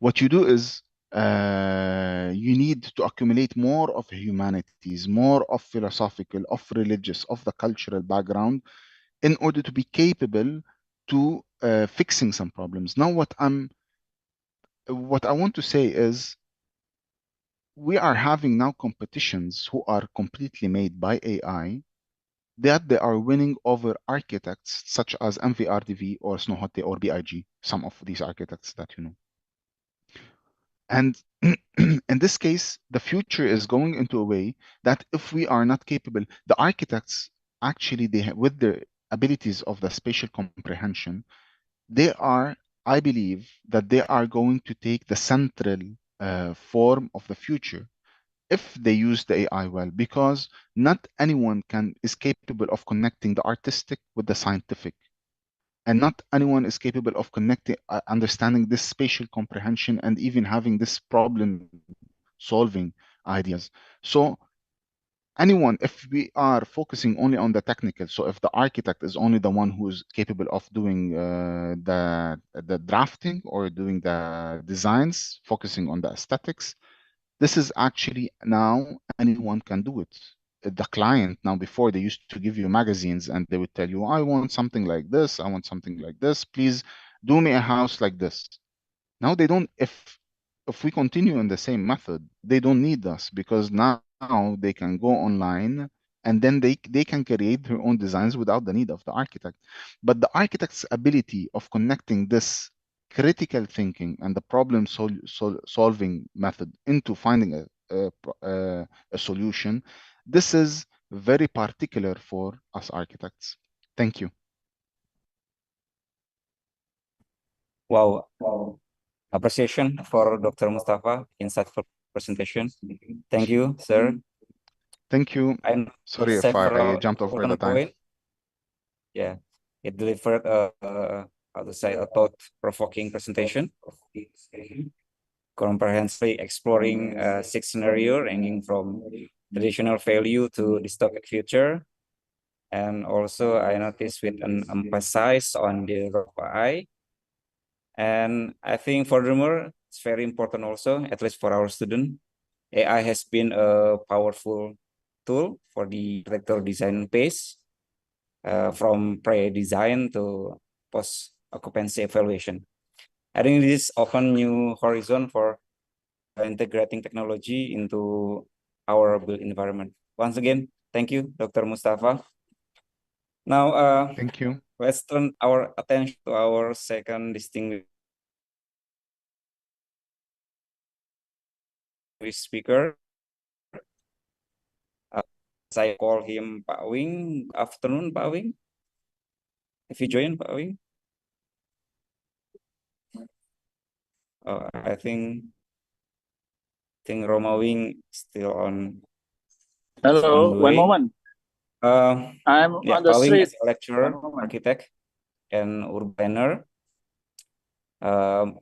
S4: what you do is you need to accumulate more of humanities, more of philosophical, of religious, of the cultural background in order to be capable to fixing some problems. Now, what I want to say is we are having now competitions who are completely made by AI that they are winning over architects such as MVRDV or Snohote or BIG, some of these architects that you know. And in this case, the future is going into a way that if we are not capable, the architects actually, with their abilities of the spatial comprehension, they are, I believe, that they are going to take the central form of the future if they use the AI well, because not anyone is capable of connecting the artistic with the scientific, and not anyone is capable of connecting, understanding this spatial comprehension, and even having this problem solving ideas. So anyone, if we are focusing only on the technical, so if the architect is only the one who is capable of doing the drafting or doing the designs, focusing on the aesthetics, this is actually now anyone can do it. The client now, before they used to give you magazines and they would tell you, I want something like this, I want something like this, please do me a house like this. Now they don't, if we continue in the same method, they don't need us, because now they can go online and then they can create their own designs without the need of the architect. But the architect's ability of connecting this critical thinking and the problem solving method into finding a solution, this is very particular for us architects. Thank you.
S6: Wow. Appreciation for Dr. Mustapha, insightful presentation. Thank you, sir.
S4: Thank you.
S6: I
S4: Sorry if
S6: several
S4: I jumped over the
S6: important
S4: time.
S6: point. Yeah, it delivered how to say, a thought-provoking presentation, comprehensively exploring six scenario ranging from traditional value to dystopic future. And also I noticed with an emphasis on the role of AI. And I think furthermore, it's very important also, at least for our student, AI has been a powerful tool for the architecture design phase, from pre-design to post-occupancy evaluation. I think this often new horizon for integrating technology into our built environment. Once again, thank you, Dr. Mustapha. Now,
S4: Thank you.
S6: let's turn our attention to our second distinguished speaker. Saya call him Pak Wing. Afternoon, Pak Wing. If you join, Pak Wing. I think Roma Wing still on.
S7: Hello,
S6: on the
S7: one
S6: way.
S7: moment. I'm
S6: Yeah,
S7: on the
S6: Pak Wing
S7: street.
S6: is a lecturer,
S7: One moment.
S6: architect, and urbaner.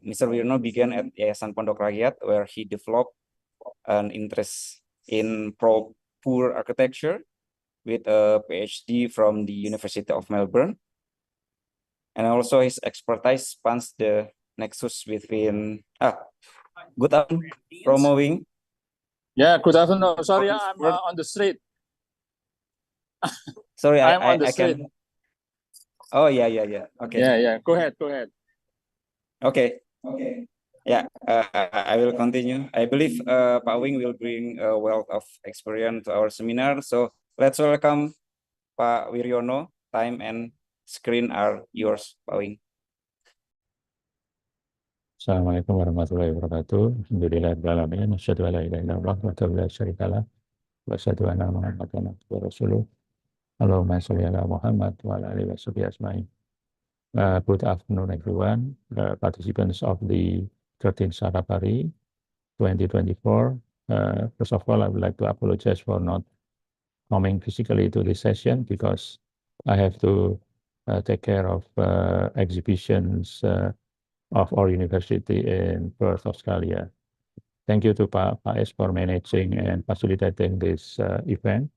S6: Mr. Wiryono began at Yayasan Pondok Rakyat, where he developed an interest in poor architecture with a Ph.D. from the University of Melbourne. And also his expertise spans the nexus between good afternoon, Romo Wing.
S7: Yeah, good afternoon. Sorry, I'm on the street.
S6: Sorry,
S7: I'm on the
S6: I
S7: street.
S6: can. Oh, yeah. Okay.
S7: Yeah. Go ahead.
S6: Okay. Yeah, I will continue. I believe Pak Wing will bring a wealth of experience to our seminar. So let's welcome Pak Wiryono. Time and screen are yours, Pak Wing.
S8: Assalamualaikum warahmatullahi wabarakatuh. Alhamdulillahirrahmanirrahim. Asyhadu an la ilaha illallah wahdahu la syarikalah wa asyhadu anna Muhammadan abduhu wa rasuluh. Allahumma sholli ala Muhammad wa ala alihi wa sahbihi ajmain. Good afternoon, everyone. The participants of the 13th Sarabari 2024. First of all, I would like to apologize for not coming physically to this session because I have to take care of exhibitions of our university in Perth, Australia. Thank you to Faiz for managing and facilitating this event.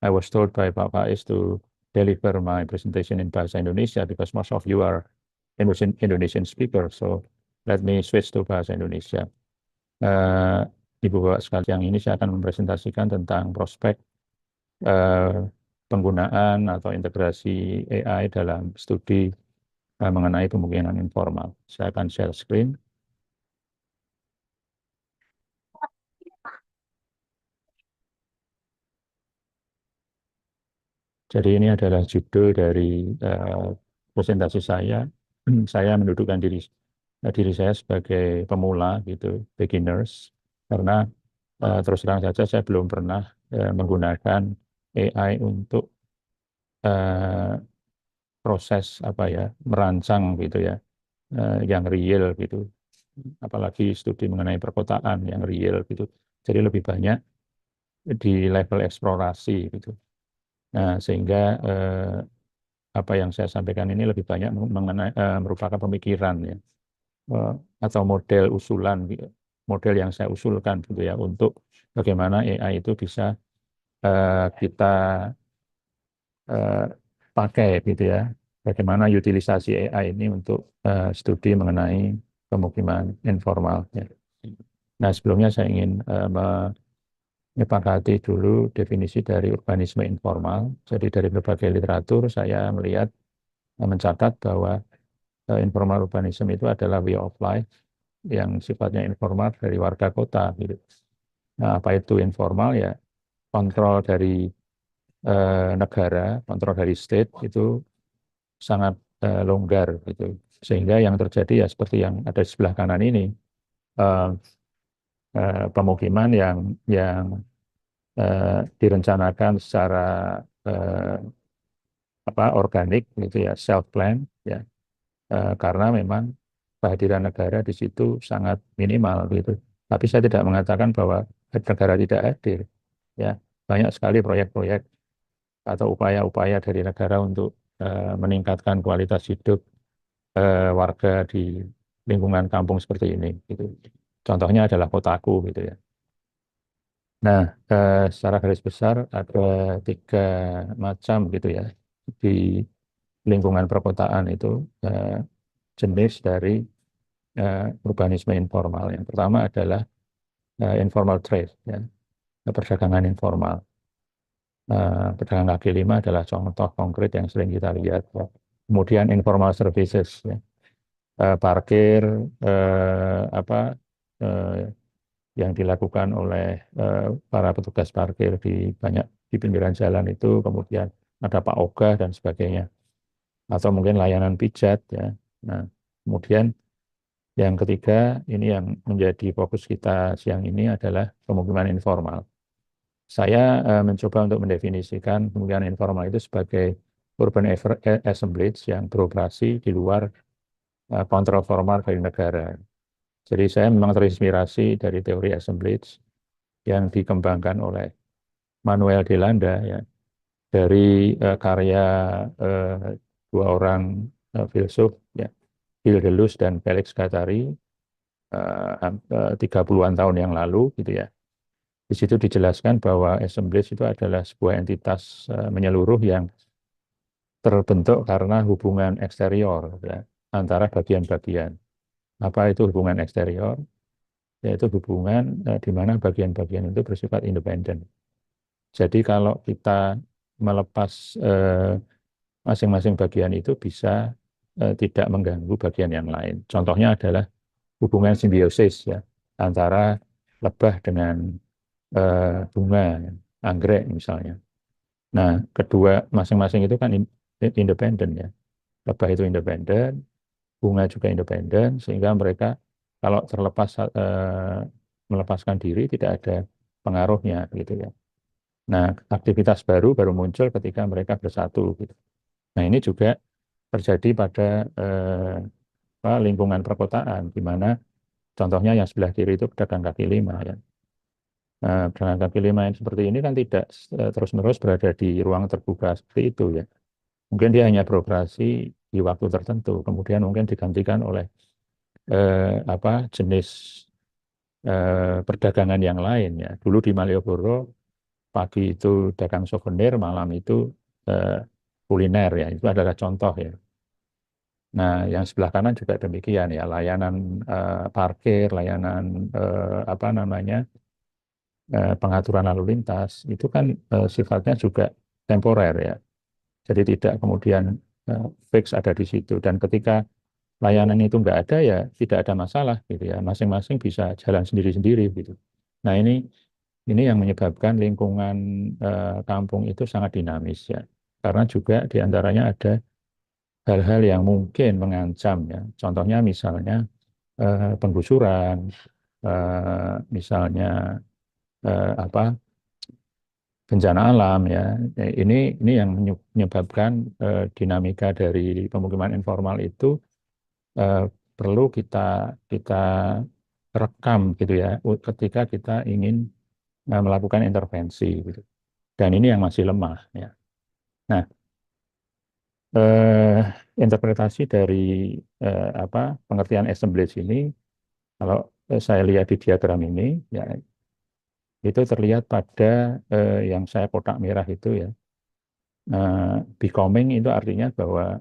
S8: I was told by Faiz to deliver my presentation in Bahasa Indonesia because most of you are Indonesian speakers. So let me switch to Bahasa Indonesia. Ibu Bapak sekalian, yang ini saya akan mempresentasikan tentang prospek penggunaan atau integrasi AI dalam studi mengenai kemungkinan informal. Saya akan share screen. Jadi ini adalah judul dari presentasi saya. Saya mendudukkan diri saya sebagai pemula gitu, beginners, karena terus terang saja saya belum pernah menggunakan AI untuk proses apa ya, merancang gitu ya, yang real gitu, apalagi studi mengenai perkotaan yang real gitu. Jadi lebih banyak di level eksplorasi gitu. Nah, sehingga apa yang saya sampaikan ini lebih banyak merupakan pemikiran ya, atau model usulan, model yang saya usulkan gitu ya, untuk bagaimana AI itu bisa kita pakai gitu ya, bagaimana utilisasi AI ini untuk studi mengenai pemukiman informal ya. Nah, sebelumnya saya ingin menyepakati dulu definisi dari urbanisme informal. Jadi dari berbagai literatur saya melihat, mencatat bahwa informal urbanism itu adalah way of life yang sifatnya informal dari warga kota gitu. Nah, apa itu informal ya? Kontrol dari negara, kontrol dari state itu sangat longgar gitu. Sehingga yang terjadi ya seperti yang ada di sebelah kanan ini, pemukiman yang direncanakan secara organik gitu ya, self plan ya, karena memang kehadiran negara di situ sangat minimal gitu. Tapi saya tidak mengatakan bahwa negara tidak hadir ya. Banyak sekali proyek-proyek atau upaya-upaya dari negara untuk meningkatkan kualitas hidup warga di lingkungan kampung seperti ini gitu. Contohnya adalah kotaku gitu ya. Nah, secara garis besar ada 3 macam gitu ya di lingkungan perkotaan itu, jenis dari urbanisme informal. Yang pertama adalah informal trade, ya, perdagangan informal. Pedagang kaki lima adalah contoh konkret yang sering kita lihat. Ya. Kemudian informal services, ya. Parkir, yang dilakukan oleh para petugas parkir di pinggiran jalan itu, kemudian ada Pak Ogah dan sebagainya, atau mungkin layanan pijat, ya. Nah, kemudian yang ketiga, ini yang menjadi fokus kita siang ini adalah pemukiman informal. Saya mencoba untuk mendefinisikan pemukiman informal itu sebagai urban assemblage yang beroperasi di luar kontrol formal dari negara. Jadi saya memang terinspirasi dari teori assemblage yang dikembangkan oleh Manuel de Landa ya, dari karya 2 orang filsuf ya, Hildelus dan Felix Guattari 30-an tahun yang lalu gitu ya. Di situ dijelaskan bahwa assemblage itu adalah sebuah entitas menyeluruh yang terbentuk karena hubungan eksterior ya, antara bagian-bagian. Apa itu hubungan eksterior? Yaitu hubungan di mana bagian-bagian itu bersifat independen. Jadi kalau kita melepas masing-masing bagian itu bisa tidak mengganggu bagian yang lain. Contohnya adalah hubungan simbiosis ya, antara lebah dengan bunga, anggrek misalnya. Nah, kedua masing-masing itu kan independen ya. Lebah itu independen, bunga juga independen, sehingga mereka kalau terlepas melepaskan diri tidak ada pengaruhnya gitu ya. Nah, aktivitas baru muncul ketika mereka bersatu gitu. Nah, ini juga terjadi pada lingkungan perkotaan, di mana contohnya yang sebelah kiri itu pedagang kaki lima ya. Pedagang kaki lima yang seperti ini kan tidak terus-menerus berada di ruang terbuka seperti itu ya. Mungkin dia hanya beroperasi di waktu tertentu, kemudian mungkin digantikan oleh jenis perdagangan yang lain ya. Dulu di Malioboro pagi itu dagang souvenir, malam itu kuliner ya. Itu adalah contoh ya. Nah, yang sebelah kanan juga demikian ya, layanan parkir, layanan pengaturan lalu lintas itu kan sifatnya juga temporer ya. Jadi tidak kemudian fix ada di situ, dan ketika layanan itu enggak ada ya tidak ada masalah gitu ya. Masing-masing bisa jalan sendiri-sendiri gitu. Nah, ini yang menyebabkan lingkungan kampung itu sangat dinamis ya. karena juga diantaranya ada hal-hal yang mungkin mengancam ya. Contohnya misalnya penggusuran, misalnya apa bencana alam ya. Ini yang menyebabkan dinamika dari pemukiman informal itu perlu kita rekam gitu ya ketika kita ingin melakukan intervensi gitu. Dan ini yang masih lemah ya. Nah, interpretasi dari pengertian assemblage ini kalau saya lihat di diagram ini ya itu terlihat pada yang saya kotak merah itu ya. Becoming itu artinya bahwa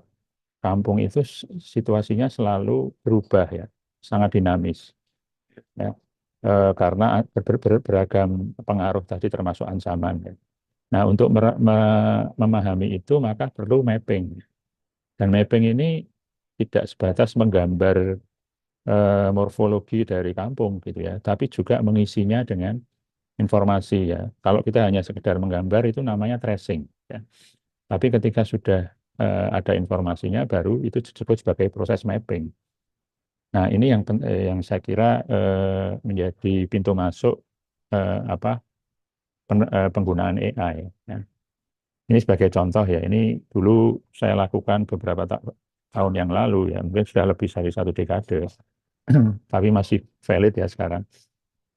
S8: kampung itu situasinya selalu berubah ya, sangat dinamis ya. Karena beragam pengaruh tadi termasuk ancaman ya. Nah, untuk memahami itu maka perlu mapping. Dan mapping ini tidak sebatas menggambar morfologi dari kampung gitu ya, tapi juga mengisinya dengan informasi ya. Kalau kita hanya sekedar menggambar itu namanya tracing ya. Tapi ketika sudah ada informasinya baru itu disebut sebagai proses mapping. Nah, ini yang saya kira menjadi pintu masuk penggunaan AI ya. Ini sebagai contoh ya, ini dulu saya lakukan beberapa tahun yang lalu ya, mungkin sudah lebih dari 1 dekade, tapi masih valid ya sekarang.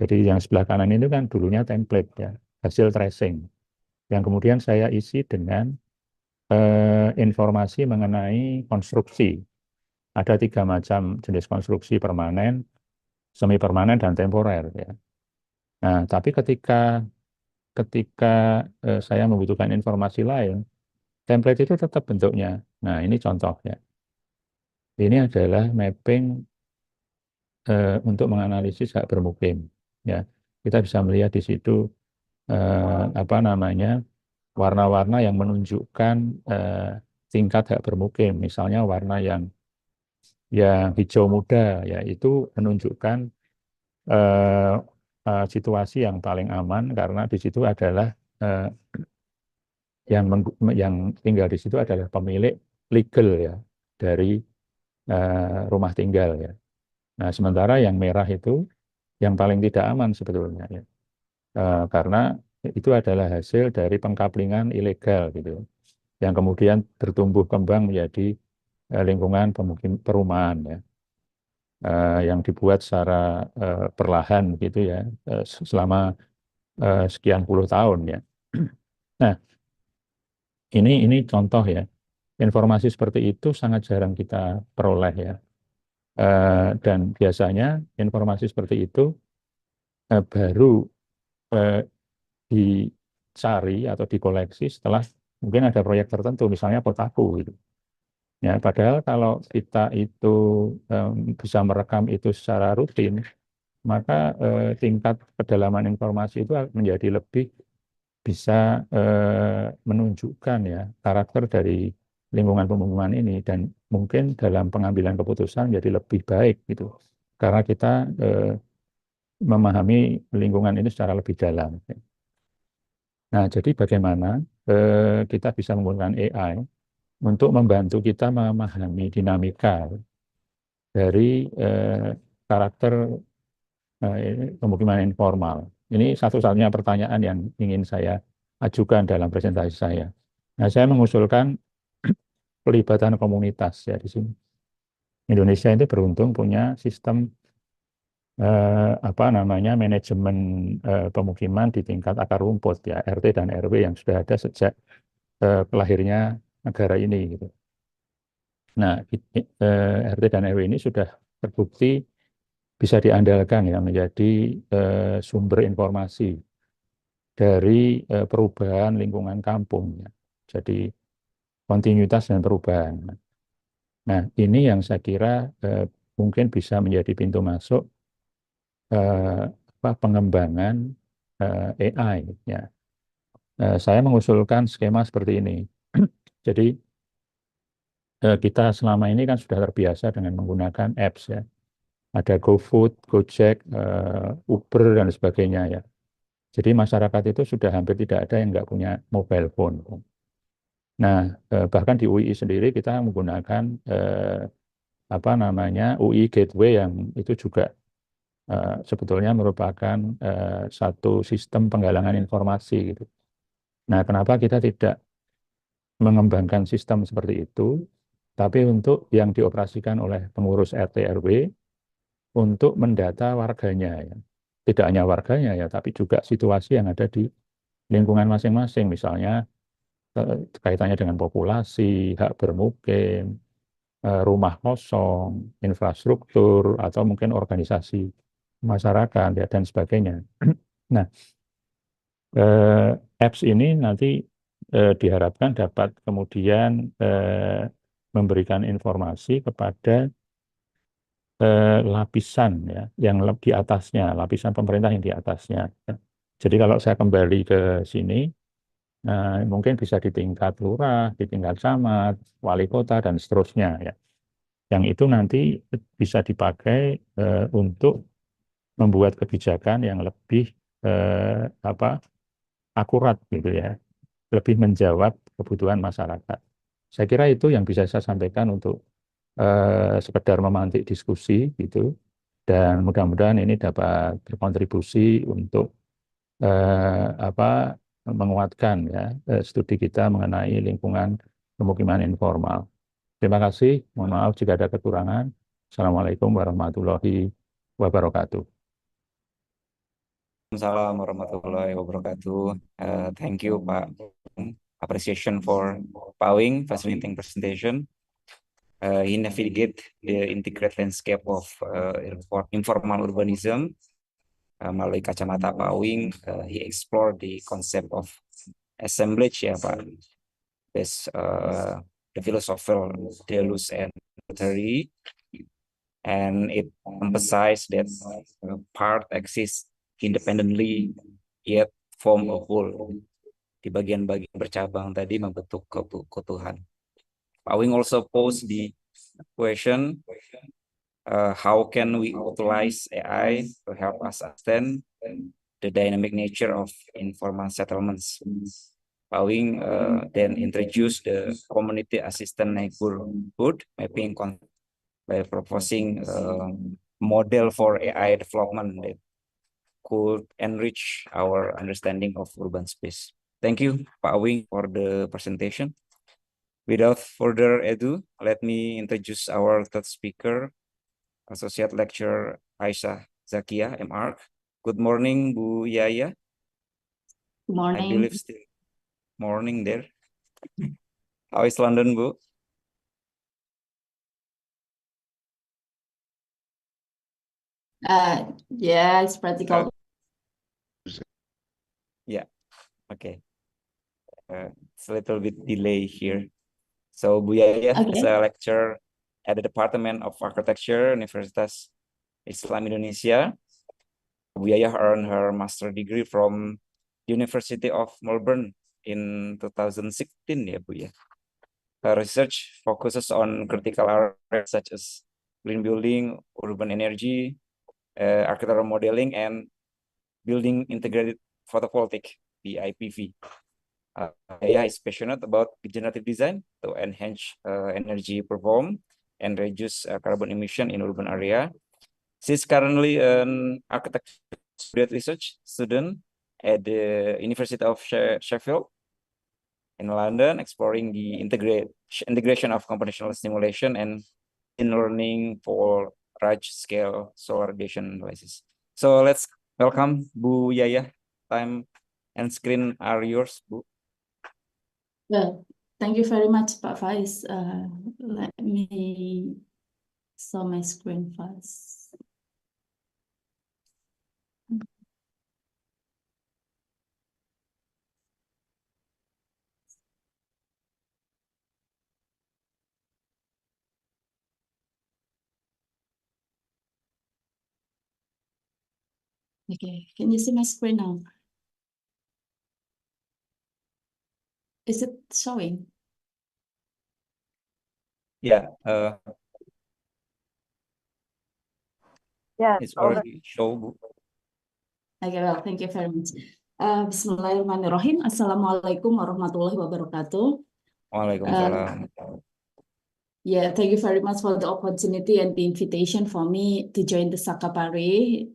S8: Jadi yang sebelah kanan ini kan dulunya template ya, hasil tracing, yang kemudian saya isi dengan informasi mengenai konstruksi. Ada 3 macam jenis konstruksi: permanen, semi permanen, dan temporer ya. Nah, tapi ketika saya membutuhkan informasi lain, template itu tetap bentuknya. Nah, ini contohnya. Ini adalah mapping untuk menganalisis hak bermukim. Ya, kita bisa melihat di situ warna-warna yang menunjukkan tingkat hak bermukim. Misalnya warna yang hijau muda, ya itu menunjukkan situasi yang paling aman karena di situ adalah yang tinggal di situ adalah pemilik legal ya dari rumah tinggal ya. Nah, sementara yang merah itu yang paling tidak aman sebetulnya ya. Karena itu adalah hasil dari pengkaplingan ilegal gitu, yang kemudian bertumbuh kembang menjadi lingkungan perumahan ya, yang dibuat secara perlahan gitu ya, selama sekian puluh tahun ya. Nah, ini contoh ya, informasi seperti itu sangat jarang kita peroleh ya. Dan biasanya informasi seperti itu baru dicari atau dikoleksi setelah mungkin ada proyek tertentu, misalnya kotaku gitu. Ya, padahal kalau kita itu bisa merekam itu secara rutin, maka tingkat kedalaman informasi itu menjadi lebih bisa menunjukkan ya karakter dari lingkungan pemukiman ini, dan mungkin dalam pengambilan keputusan jadi lebih baik gitu, karena kita memahami lingkungan ini secara lebih dalam. Nah, jadi bagaimana kita bisa menggunakan AI untuk membantu kita memahami dinamika dari karakter pemukiman informal. Ini satu-satunya pertanyaan yang ingin saya ajukan dalam presentasi saya. Nah, saya mengusulkan pelibatan komunitas ya di sini. Indonesia itu beruntung punya sistem manajemen pemukiman di tingkat akar rumput ya, RT dan RW yang sudah ada sejak lahirnya negara ini gitu. Nah, RT dan RW ini sudah terbukti bisa diandalkan ya menjadi sumber informasi dari perubahan lingkungan kampung ya. Jadi kontinuitas dan perubahan. Nah, ini yang saya kira mungkin bisa menjadi pintu masuk pengembangan AI ya. Saya mengusulkan skema seperti ini. Jadi kita selama ini kan sudah terbiasa dengan menggunakan apps ya. Ada GoFood, Gojek, Uber dan sebagainya ya. Jadi masyarakat itu sudah hampir tidak ada yang nggak punya mobile phone. Nah, bahkan di UI sendiri kita menggunakan UI Gateway yang itu juga sebetulnya merupakan satu sistem penggalangan informasi gitu. Nah, kenapa kita tidak mengembangkan sistem seperti itu, tapi untuk yang dioperasikan oleh pengurus RT RW untuk mendata warganya ya. Tidak hanya warganya ya, tapi juga situasi yang ada di lingkungan masing-masing, misalnya kaitannya dengan populasi, hak bermukim, rumah kosong, infrastruktur, atau mungkin organisasi masyarakat ya, dan sebagainya. Nah, apps ini nanti diharapkan dapat kemudian memberikan informasi kepada lapisan ya, yang di atasnya, lapisan pemerintah yang di atasnya. Jadi kalau saya kembali ke sini, mungkin bisa di tingkat lurah, di tingkat camat, wali kota, dan seterusnya ya. Yang itu nanti bisa dipakai untuk membuat kebijakan yang lebih akurat gitu ya, lebih menjawab kebutuhan masyarakat. Saya kira itu yang bisa saya sampaikan untuk sekedar memantik diskusi gitu, dan mudah-mudahan ini dapat berkontribusi untuk menguatkan ya studi kita mengenai lingkungan pemukiman informal. Terima kasih. Mohon maaf jika ada kekurangan. Assalamualaikum warahmatullahi wabarakatuh.
S6: Assalamualaikum warahmatullahi wabarakatuh. Thank you, Pak. Appreciation for Pak Wing, fascinating presentation. He navigate the integrated landscape of informal urbanism. Melalui kacamata Pak Wing, he explored the concept of assemblage ya Pak. Based the philosophical deluxe and theory, and it emphasized that part exists independently yet form a whole. Di bagian-bagian bercabang tadi membentuk keutuhan. Pak Wing also posed the question, how can we utilize AI to help us understand the dynamic nature of informal settlements? Pak Wing then introduced the community assistant neighborhood mapping by proposing a model for AI development that could enrich our understanding of urban space. Thank you, Pak Wing, for the presentation. Without further ado, let me introduce our third speaker, Associate Lecturer Aisyah Zakiah, M.Arch. Good morning, Bu Yaya.
S5: Good morning.
S6: I believe still morning there. How is London, Bu?
S5: Yeah, it's practical.
S6: Yeah, okay. It's a little bit delay here. So Bu Yaya is a lecturer at the Department of Architecture, Universitas Islam Indonesia. Bu Yaya earned her master degree from University of Melbourne in 2016 ya Bu ya. Her research focuses on critical areas such as green building, urban energy, architectural modeling, and building integrated photovoltaic (BIPV). Yaya is passionate about generative design to enhance energy performance and reduce carbon emission in urban area. She's currently an architecture research student at the University of Sheffield in London, exploring the integration of computational simulation and in learning for large-scale solar radiation analysis. So let's welcome Bu Yaya. Time and screen are yours, Bu.
S5: Well, thank you very much, Pak Faiz. Let me show my screen first. Okay, can you see my screen now? Is it showing?
S6: Yeah,
S1: Yeah,
S6: it's already show, Bu.
S5: Okay, well, thank you very much. Bismillahirrahmanirrahim. Assalamualaikum warahmatullahi wabarakatuh.
S6: Waalaikumsalam.
S5: Yeah, thank you very much for the opportunity and the invitation for me to join the Sakapari.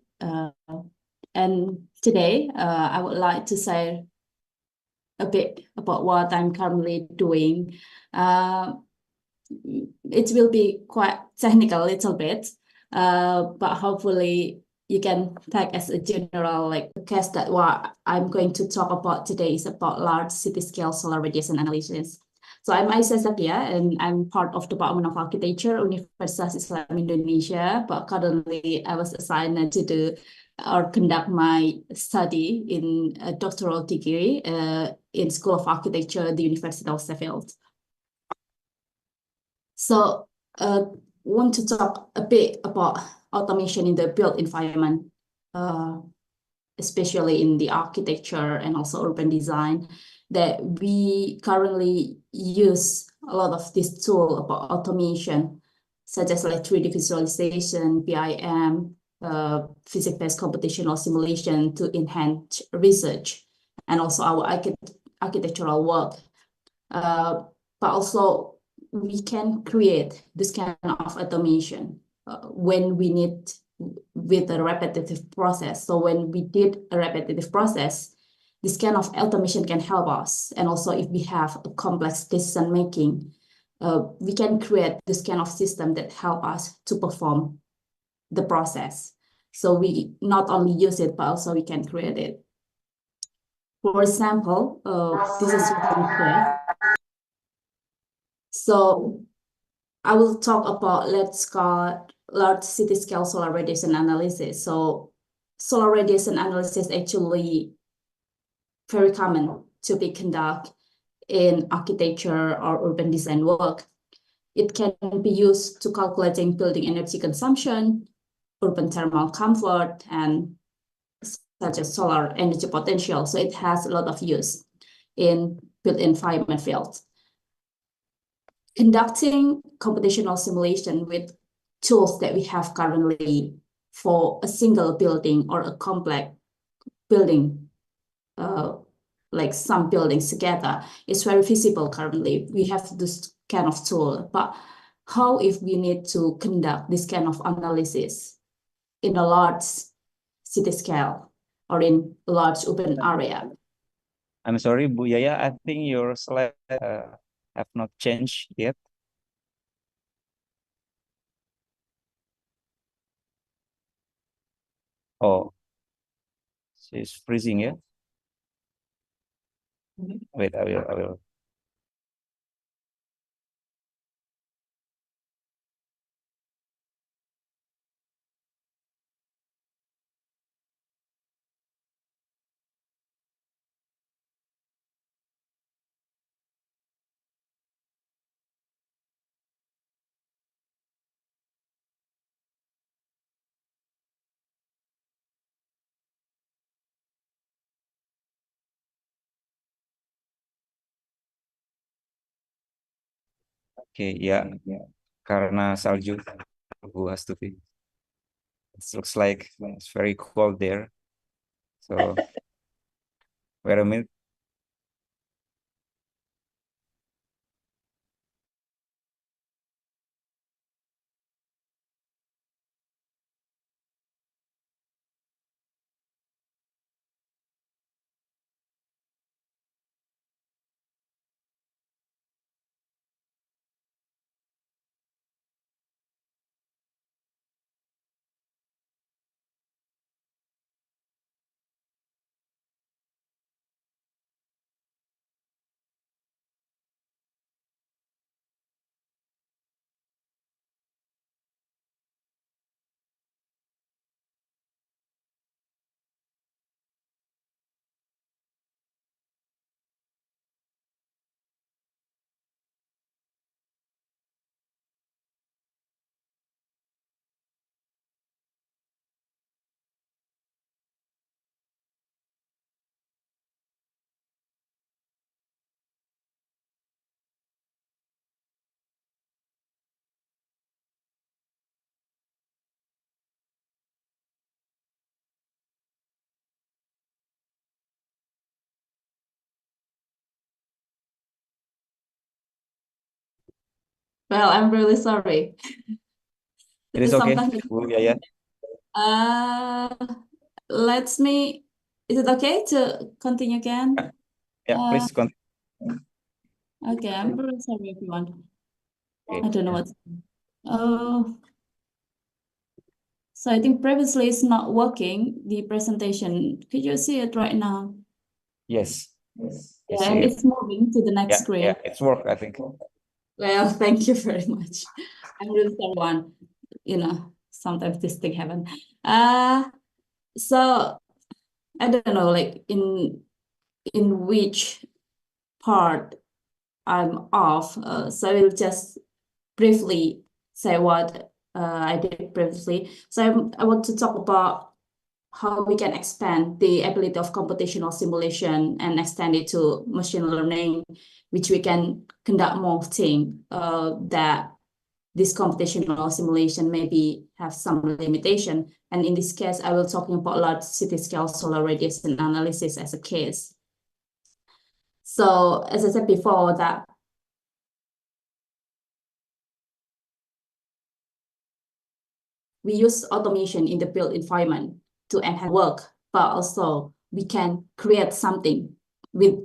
S5: And today, I would like to say a bit about what I'm currently doing. It will be quite technical a little bit, but hopefully you can take as a general case that what I'm going to talk about today is about large city scale solar radiation analysis. So I'm Aisyah Zakiah, and I'm part of the Department of Architecture, Universitas Islam Indonesia, but currently I was assigned to do or conduct my study in a doctoral degree in School of Architecture, the University of Sheffield. So want to talk a bit about automation in the built environment, especially in the architecture and also urban design, that we currently use a lot of this tool about automation, such as like 3D visualization, BIM, physics-based computational simulation to enhance research and also our architectural work. But also we can create this kind of automation when we need with a repetitive process. So when we did a repetitive process, this kind of automation can help us. And also if we have a complex decision making, we can create this kind of system that help us to perform the process. So we not only use it, but also we can create it. For example, this is what we create. So I will talk about, let's call large city scale solar radiation analysis. So solar radiation analysis actually very common to be conducted in architecture or urban design work. It can be used to calculating building energy consumption, urban thermal comfort, and such as solar energy potential. So it has a lot of use in built environment fields. Conducting computational simulation with tools that we have currently for a single building or a complex building, like some buildings together, is very feasible currently. We have this kind of tool, but how if we need to conduct this kind of analysis in a large city scale or in a large urban area?
S6: I'm sorry, Bu Yaya, I think your slide have not changed yet. Oh, she's freezing, yeah? Wait, I will. Okay, ya, karena salju, Bu Astuti. It looks like it's very cold there. So, wait a minute.
S5: Well, I'm really sorry.
S6: It is okay,
S5: Sometimes,
S6: Bu Yaya.
S5: is it okay to continue again?
S6: Yeah, please continue.
S5: Okay, I'm really sorry, everyone.
S6: Okay.
S5: I don't know what. So I think previously it's not working, the presentation. Could you see it right now?
S6: Yes. I
S5: Yeah,
S6: see
S5: and
S6: it.
S5: it's moving to the next screen.
S6: Yeah, it's work, I think.
S5: Well, thank you very much. I'm really sorry, one. Sometimes this thing happen. So I don't know, like in which part I'm off. So I will just briefly say what I did previously. So I want to talk about how we can expand the ability of computational simulation and extend it to machine learning, which we can conduct more things that this computational simulation maybe have some limitation. And in this case, I will talking about large city scale solar radiation analysis as a case. So as I said before, that we use automation in the built environment to enhance work, but also we can create something with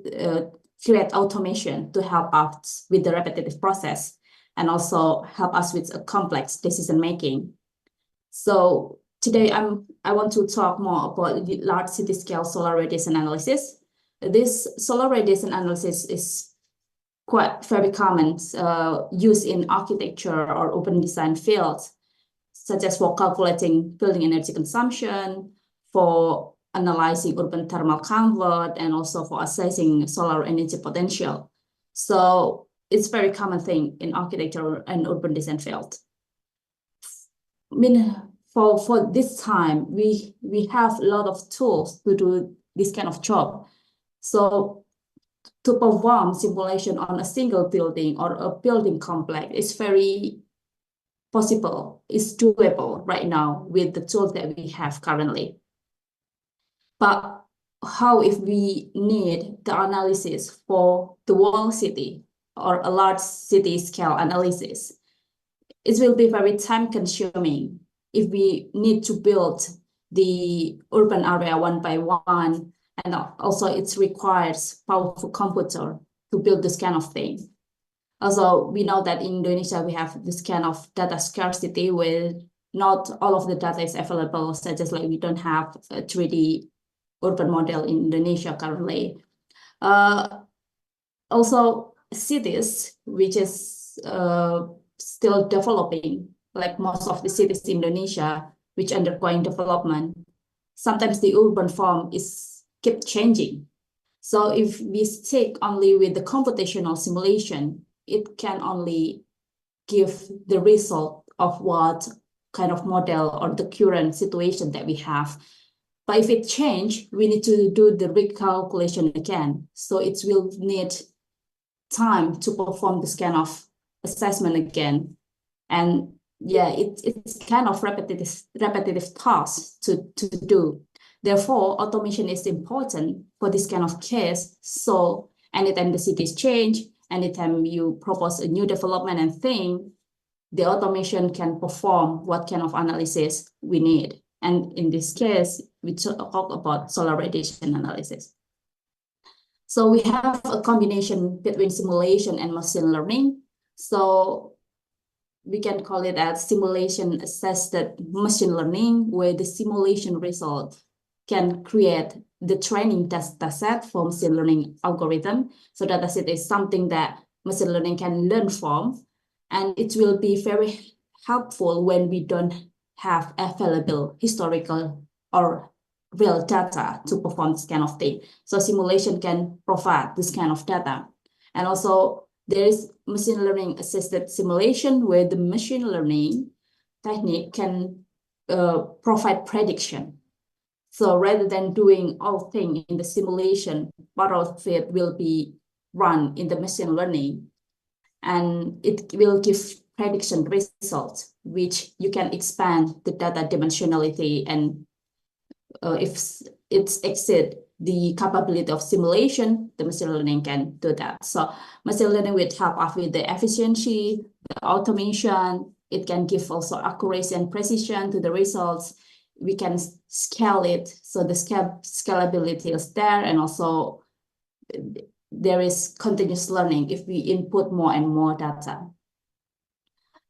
S5: create automation to help us with the repetitive process and also help us with a complex decision making. So today I want to talk more about the large city scale solar radiation analysis. This solar radiation analysis is quite very common used in architecture or urban design fields, such as for calculating building energy consumption, for analyzing urban thermal comfort, and also for assessing solar energy potential. So it's very common thing in architecture and urban design field. I mean, for this time, we have a lot of tools to do this kind of job. So to perform simulation on a single building or a building complex is very possible, it's doable right now with the tools that we have currently. But how if we need the analysis for the whole city or a large city scale analysis? It will be very time consuming if we need to build the urban area one by one, and also it requires powerful computer to build this kind of thing. Also, we know that in Indonesia, we have this kind of data scarcity where not all of the data is available, such as like we don't have a 3D urban model in Indonesia currently. Also, cities, which is still developing, like most of the cities in Indonesia, which undergoing development, sometimes the urban form is keep changing. So if we stick only with the computational simulation, it can only give the result of what kind of model or the current situation that we have. But if it change, we need to do the recalculation again. So it will need time to perform this kind of assessment again. And yeah, it's kind of repetitive task to do. Therefore, automation is important for this kind of case. So anytime the cities change, anytime you propose a new development and thing, the automation can perform what kind of analysis we need. And in this case, we talk about solar radiation analysis. So we have a combination between simulation and machine learning. So we can call it as simulation assisted machine learning, where the simulation result can create the training data set for machine learning algorithm. So data set is something that machine learning can learn from, and it will be very helpful when we don't have available historical or real data to perform this kind of thing. So simulation can provide this kind of data. And also there is machine learning assisted simulation, where the machine learning technique can provide prediction. So rather than doing all things in the simulation, part of it will be run in the machine learning, and it will give prediction results, which you can expand the data dimensionality, and if it exceeds the capability of simulation, the machine learning can do that. So machine learning will help us with the efficiency, the automation. It can give also accuracy and precision to the results. We can scale it, so the scalability is there, and also there is continuous learning if we input more and more data.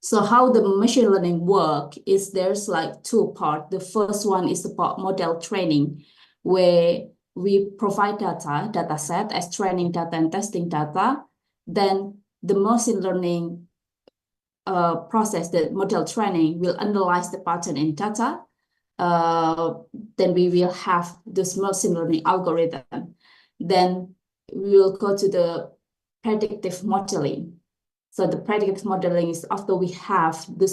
S5: So how the machine learning work is there's like two parts. The first one is about model training, where we provide data set as training data and testing data. Then the machine learning process, the model training, will analyze the pattern in data. Then we will have this machine learning algorithm. Then we will go to the predictive modeling. So the predictive modeling is after we have the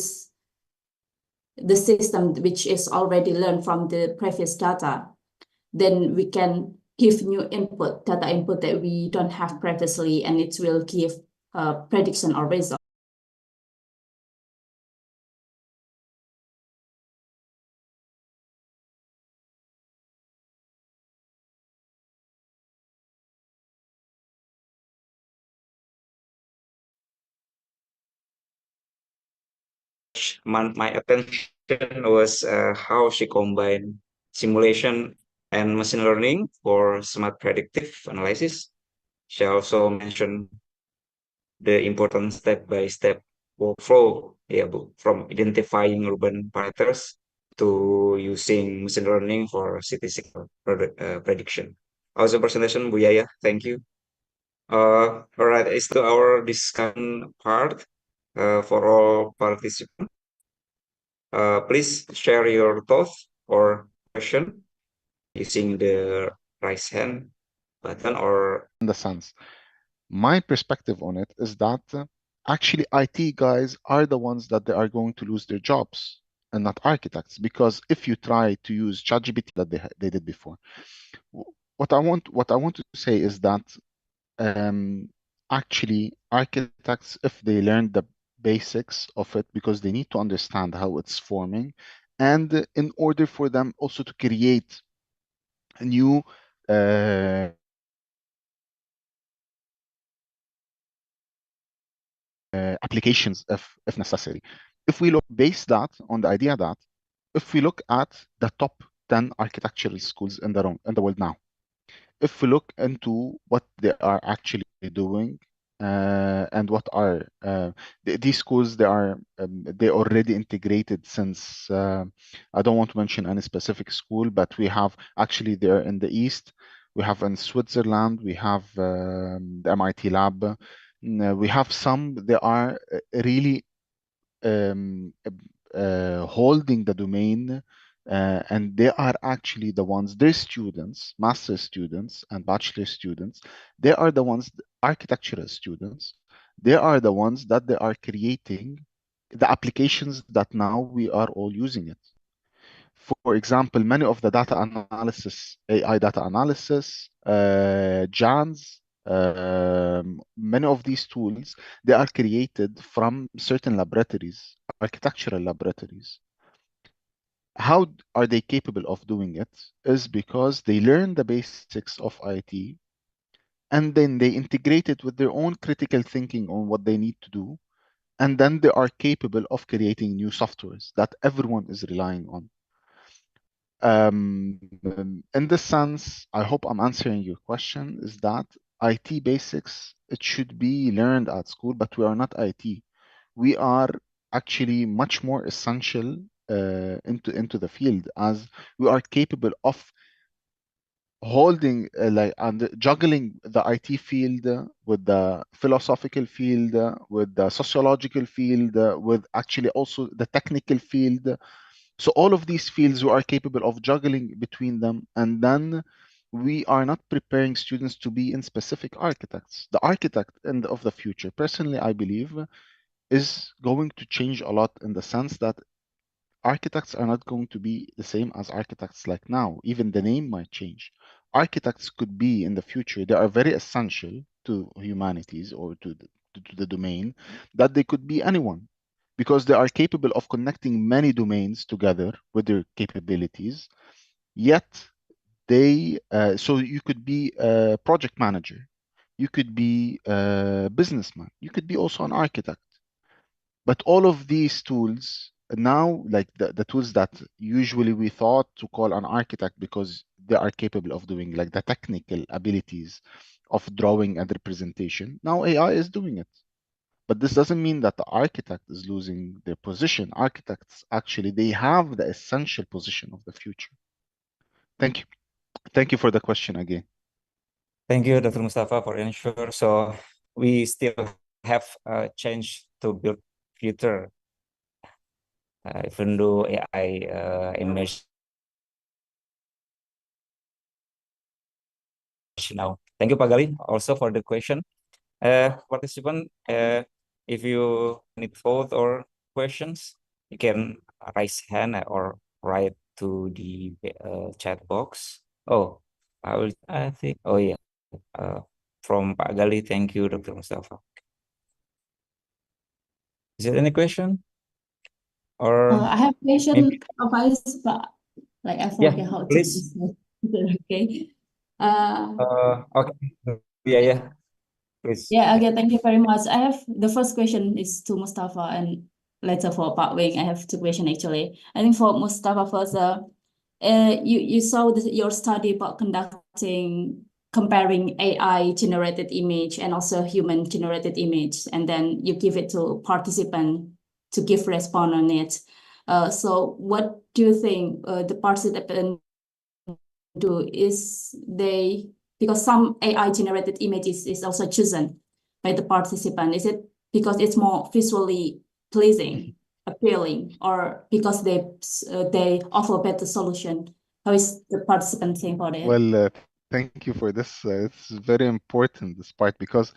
S5: system which is already learned from the previous data, then we can give new input, data input that we don't have previously, and it will give prediction or result.
S6: My attention was how she combined simulation and machine learning for smart predictive analysis. She also mentioned the important step-by-step workflow, from identifying urban parameters to using machine learning for statistical prediction. Also presentation, Bu Yaya, thank you. All right, it's to our discussion part for all participants. Please share your thoughts or question using the raise hand button or
S4: In the sense, my perspective on it is that actually IT guys are the ones that they are going to lose their jobs and not architects, because if you try to use ChatGPT that they did before, what I want to say is that actually architects, if they learn the basics of it, because they need to understand how it's forming, and in order for them also to create new applications if necessary. If we look base that on the idea that if we look at the top 10 architectural schools in the world now, if we look into what they are actually doing, and what are these schools, they already integrated since I don't want to mention any specific school, but we have actually there in the east, we have in Switzerland, we have the MIT lab. We have some, they are really holding the domain, and they are actually the ones, their students, master students and bachelor students, they are the ones, architectural students, they are the ones that they are creating the applications that now we are all using it. For example, many of the data analysis, AI data analysis, JANs, many of these tools, they are created from certain laboratories, architectural laboratories. How are they capable of doing it? Is because they learn the basics of IT, and then they integrate it with their own critical thinking on what they need to do, and then they are capable of creating new softwares that everyone is relying on. In this sense, I hope I'm answering your question, is that IT basics, it should be learned at school, but we are not IT. We are actually much more essential into the field, as we are capable of holding and juggling the IT field with the philosophical field, with the sociological field, with actually also the technical field. So all of these fields we are capable of juggling between them, and then we are not preparing students to be in specific architects. The architect of the future, personally, I believe, is going to change a lot, in the sense that architects are not going to be the same as architects like now. Even the name might change. Architects could be in the future, they are very essential to humanities or to the domain, that they could be anyone, because they are capable of connecting many domains together with their capabilities. Yet so you could be a project manager, you could be a businessman, you could be also an architect. But all of these tools now, like the tools that usually we thought to call an architect because they are capable of doing like the technical abilities of drawing and representation, now AI is doing it. But this doesn't mean that the architect is losing their position. Architects actually they have the essential position of the future. Thank you. Thank you for the question again.
S6: Thank you, Dr. Mustapha, for answer. So we still have a change to build future, even though AI emerged now. Thank you, Pak Gali, also for the question. Participant, if you need vote or questions, you can raise hand or write to the chat box. Oh, I think, oh yeah, from Pak Gali, thank you, Dr. Mustapha. Is there any question? Or
S5: I have question,
S6: maybe,
S5: Faiz, but like I
S6: yeah,
S5: forget how to
S6: please.
S5: okay.
S6: Okay, yeah, please.
S5: Yeah, okay, thank you very much. I have the first question is to Mustapha and later for Pak Wing. I have two questions actually. I think for Mustapha first, you saw your study about comparing AI generated image and also human generated image, and then you give it to participant to give response on it. So what do you think the participant do is because some AI generated images is also chosen by the participant. Is it because it's more visually pleasing, appealing, or because they offer better solution? How is the participant think about it?
S4: Well, thank you for this. It's very important, this part, because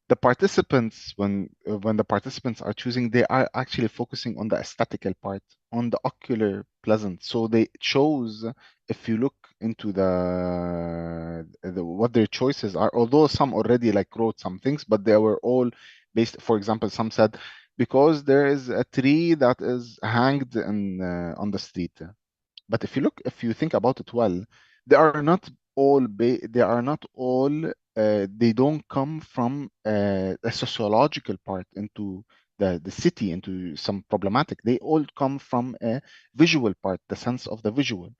S4: the participants, when the participants are choosing, they are actually focusing on the aesthetical part, on the ocular pleasant. So they chose, if you look into the what their choices are, although some already like wrote some things, but they were all based. For example, some said because there is a tree that is hanged in on the street. But if you think about it well, they are not they don't come from a sociological part into the city, into some problematic. They all come from a visual part, the sense of the visual,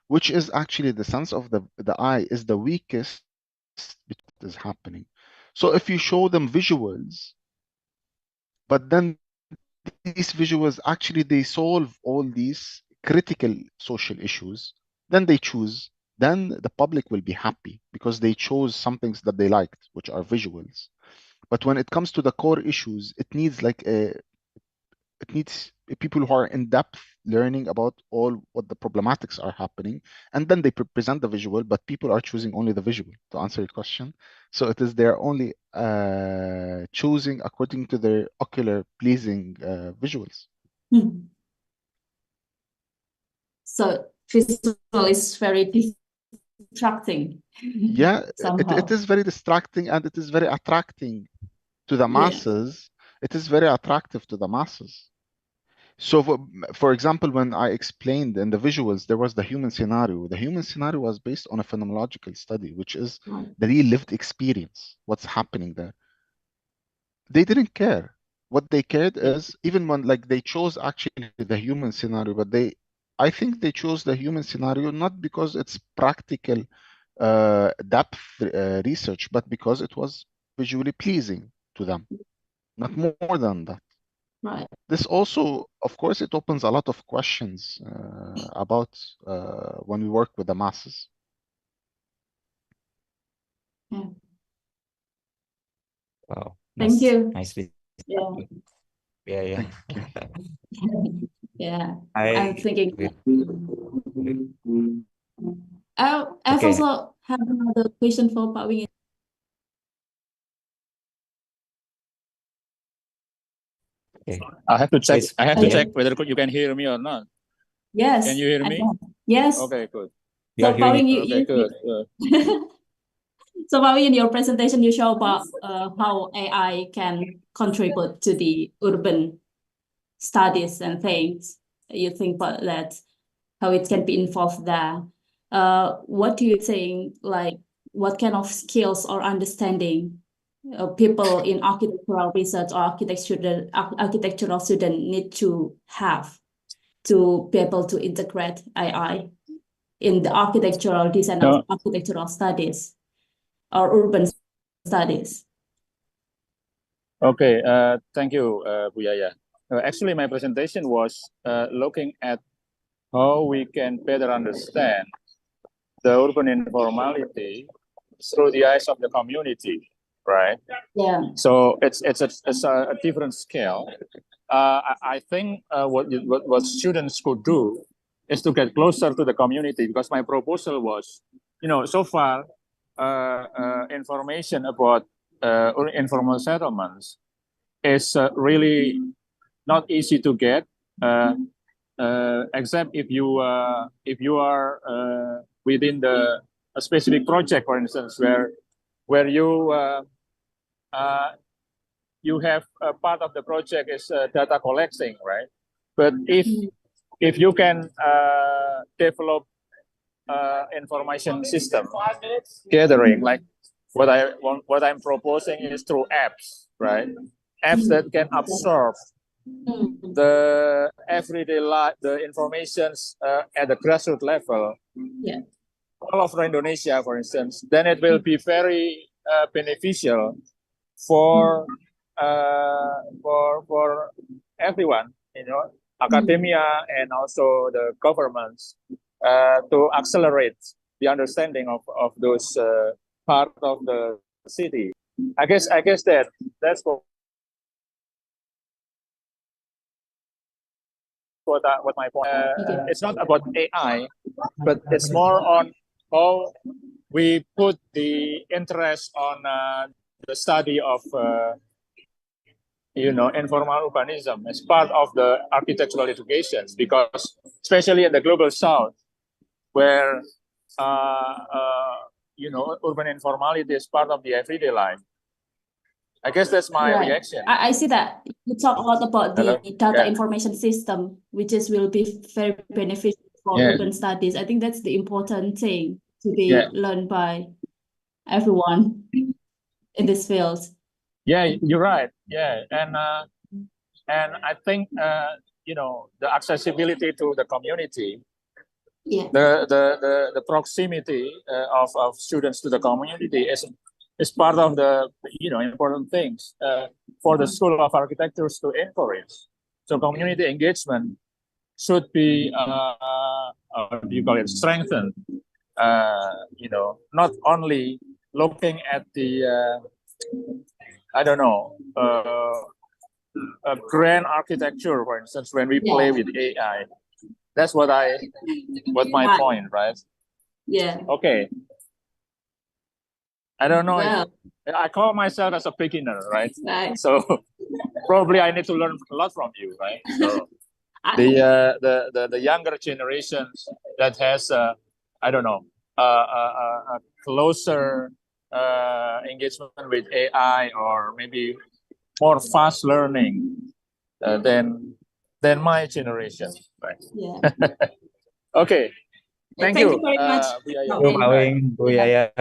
S4: which is actually the sense of the eye is the weakest that is happening. So if you show them visuals, but then these visuals actually they solve all these critical social issues, then they choose, then the public will be happy because they chose some things that they liked, which are visuals. But when it comes to the core issues, it needs people who are in depth learning about all what the problematics are happening, and then they present the visual, but people are choosing only the visual, to answer your question. So it is they're only choosing according to their ocular pleasing visuals.
S5: So visual is very distracting.
S4: Yeah,
S5: somehow.
S4: it is very distracting and it is very attracting to the masses. It is very attractive to the masses. So, for example, when I explained in the visuals, there was the human scenario. The human scenario was based on a phenomenological study, which is the real lived experience, what's happening there. They didn't care. What they cared is, even when like they chose actually the human scenario, but I think they chose the human scenario not because it's practical depth research, but because it was visually pleasing to them, not more than that.
S5: Right.
S4: This also, of course, it opens a lot of questions about when we work with the masses.
S5: Yeah.
S6: Wow.
S5: Thank you.
S6: Nicely.
S5: Yeah.
S6: Yeah.
S5: Yeah.
S6: I'm
S5: I'm thinking. I
S6: Okay.
S5: also have another question for Pak Wing.
S6: Okay.
S7: I have to check.
S6: Please,
S7: I have to
S5: Okay.
S7: check whether you can hear me or not.
S5: Yes.
S7: Can you hear
S5: I
S7: me?
S5: can. Yes.
S7: Okay, good.
S6: we are
S5: So Pak
S6: hearing
S5: Wing,
S6: you.
S7: Okay, good.
S5: So Pak Wing, in your presentation, you show about how AI can contribute to the urban studies and things. You think about that, how it can be involved there. What do you think, like, what kind of skills or understanding people in architectural research or architectural student need to have to be able to integrate AI in the architectural design of architectural studies or urban studies?
S7: Okay, thank you, Bu Yaya. Actually, my presentation was looking at how we can better understand the urban informality through the eyes of the community, right?
S5: Yeah.
S7: So it's a different scale. I think what students could do is to get closer to the community, because my proposal was, so far information about informal settlements is really not easy to get, except if you are within a specific project, for instance, where you have a part of the project is data collecting, right? But if you can develop information system gathering, like what I'm proposing is through apps, right? Apps that can absorb the everyday life, the informations at the grassroots level, all over Indonesia, for instance, then it will be very beneficial for everyone, academia and also the governments, to accelerate the understanding of those part of the city. I guess that's what my point. It's not about AI, but it's more on how we put the interest on the study of informal urbanism as part of the architectural educations, because especially in the global south, where urban informality is part of the everyday life. I guess that's my reaction.
S5: I see that you talk a lot about the data information system, which will be very beneficial for urban studies. I think that's the important thing to be learned by everyone in this field.
S7: Yeah, you're right. Yeah, and I think the accessibility to the community, the proximity of students to the community is part of the important things for the School of Architecture to encourage. So community engagement should be strengthened. Not only looking at the grand architecture, for instance, when we play with AI. That's what my point, right?
S5: Yeah.
S7: Okay. I don't know. I call myself as a beginner, right? So probably I need to learn a lot from you, right? So the younger generations that has a closer engagement with AI, or maybe more fast learning than my generation, right?
S5: Yeah.
S7: Okay. Thank you
S5: very much.
S6: Bu Yaya.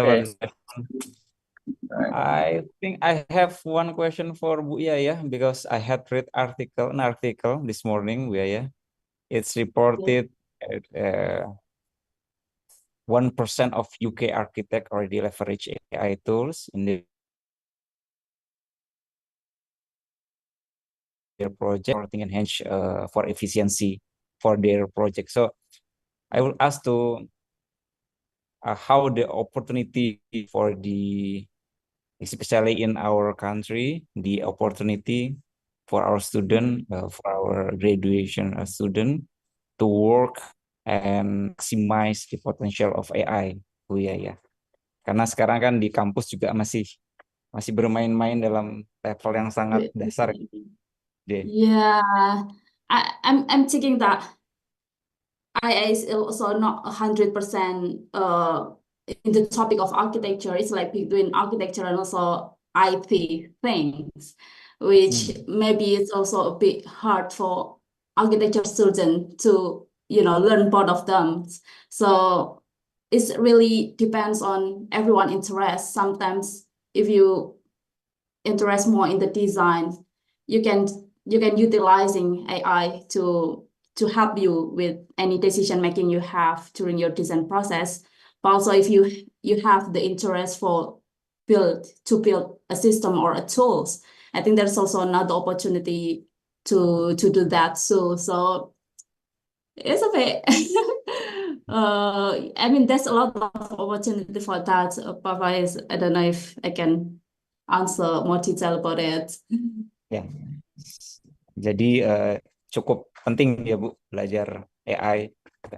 S6: I think I have one question for Bu Yaya, because I had read an article this morning, Bu Yaya. It's reported 1% of UK architects already leverage AI tools in their project, or enhance for efficiency for their project. So I will ask to how the opportunity for especially in our country, the opportunity for our student, for our graduation student to work and maximize the potential of AI, Bu Yaya. Karena sekarang kan di kampus juga masih bermain-main dalam level yang sangat dasar.
S5: Yeah, I'm thinking that AI is also not 100% in the topic of architecture. It's like between architecture and also IT things, which maybe it's also a bit hard for architecture students to learn both of them. So it really depends on everyone's interest. Sometimes if you interest more in the design, you can utilizing AI to help you with any decision making you have during your design process. But also, if you have the interest for build a system or a tools, I think there's also another opportunity to do that. So it's a bit. I mean, there's a lot of opportunity for that. Faiz, I don't know if I can answer more detail about it.
S6: Ya, jadi cukup penting ya Bu belajar AI.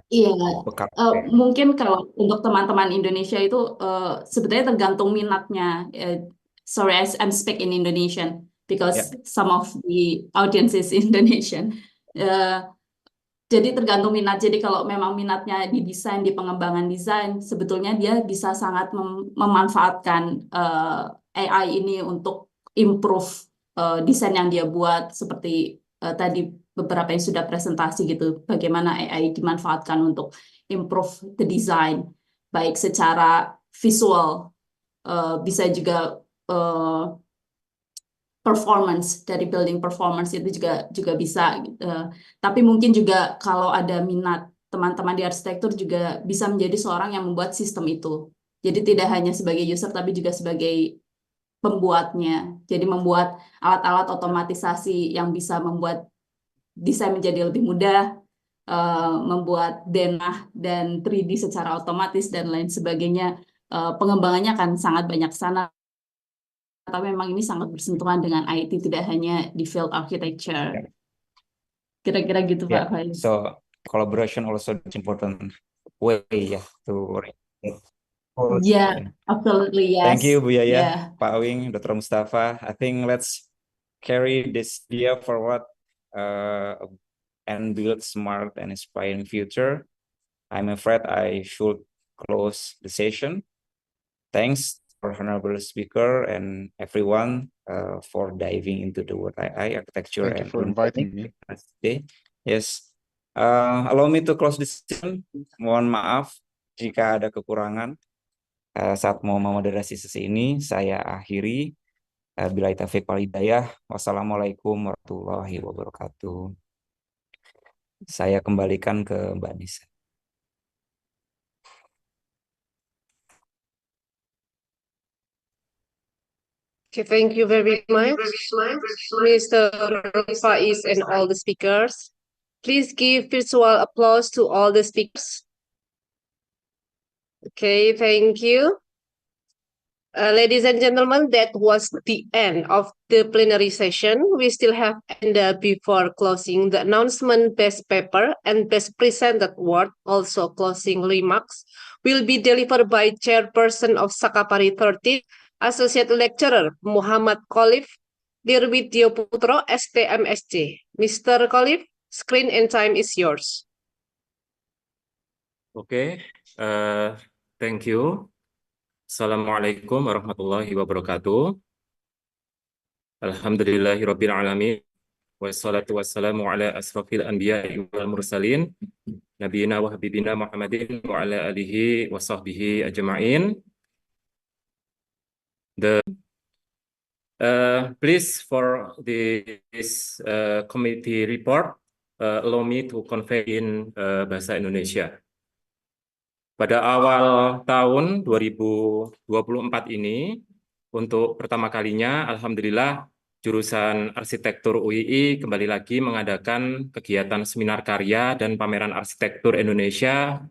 S5: Iya,
S6: Bekal.
S5: mungkin kalau untuk teman-teman Indonesia itu sebetulnya tergantung minatnya. Sorry, I'm speak in Indonesian because some of the audience is Indonesian. Jadi tergantung minat. Jadi kalau memang minatnya di desain, di pengembangan desain, sebetulnya dia bisa sangat memanfaatkan AI ini untuk improve desain yang dia buat. Seperti tadi beberapa yang sudah presentasi gitu, bagaimana AI dimanfaatkan untuk improve the design, baik secara visual, bisa juga performance, dari building performance itu juga bisa. Tapi mungkin juga kalau ada minat teman-teman di arsitektur juga bisa menjadi seorang yang membuat sistem itu. Jadi tidak hanya sebagai user tapi juga sebagai pembuatnya. Jadi membuat alat-alat otomatisasi yang bisa membuat desain menjadi lebih mudah, membuat denah dan 3D secara otomatis dan lain sebagainya. Pengembangannya akan sangat banyak sana. Tapi memang ini sangat bersentuhan dengan IT, tidak hanya di field architecture. Kira-kira gitu Pak Faiz.
S6: So collaboration also is important way to.
S5: Yeah, absolutely yes.
S6: Thank you Bu Yaya,
S5: Yeah.
S6: Pak Wing, Dr. Mustapha. I think let's carry this idea forward and build smart and inspiring future. I'm afraid I should close the session. Thanks for honorable speaker and everyone for diving into the word AI, architecture,
S4: Thank you
S6: and
S4: for inviting me.
S6: Yes. Allow me to close this session. Mohon maaf jika ada kekurangan saat mau memoderasi sesi ini. Saya akhiri. Billahi taufiq wal hidayah. Wassalamualaikum warahmatullahi wabarakatuh. Saya kembalikan ke Mbak Nisa.
S1: Okay, thank you very much, Mr. Faiz and all the speakers. Please give virtual applause to all the speakers. Okay, thank you. Ladies and gentlemen, that was the end of the plenary session. We still have before closing the announcement, best paper and best presented word, also closing remarks, will be delivered by Chairperson of Sakapari 30, Associate Lecturer Muhammad Khalif Dirwityo Putro, STMSC. Mr. Khalif, screen and time is yours.
S9: Okay, thank you. Assalamualaikum warahmatullahi wabarakatuh. Alhamdulillahirabbil alamin. Wassalatu wassalamu ala asrafil anbiya'i wal mursalin nabiyina wa habibina Muhammadin wa ala alihi wa sahbihi ajma'in. Please for this committee report, allow me to convey in bahasa Indonesia. Pada awal tahun 2024 ini, untuk pertama kalinya, alhamdulillah, jurusan Arsitektur UII kembali lagi mengadakan kegiatan seminar karya dan pameran arsitektur Indonesia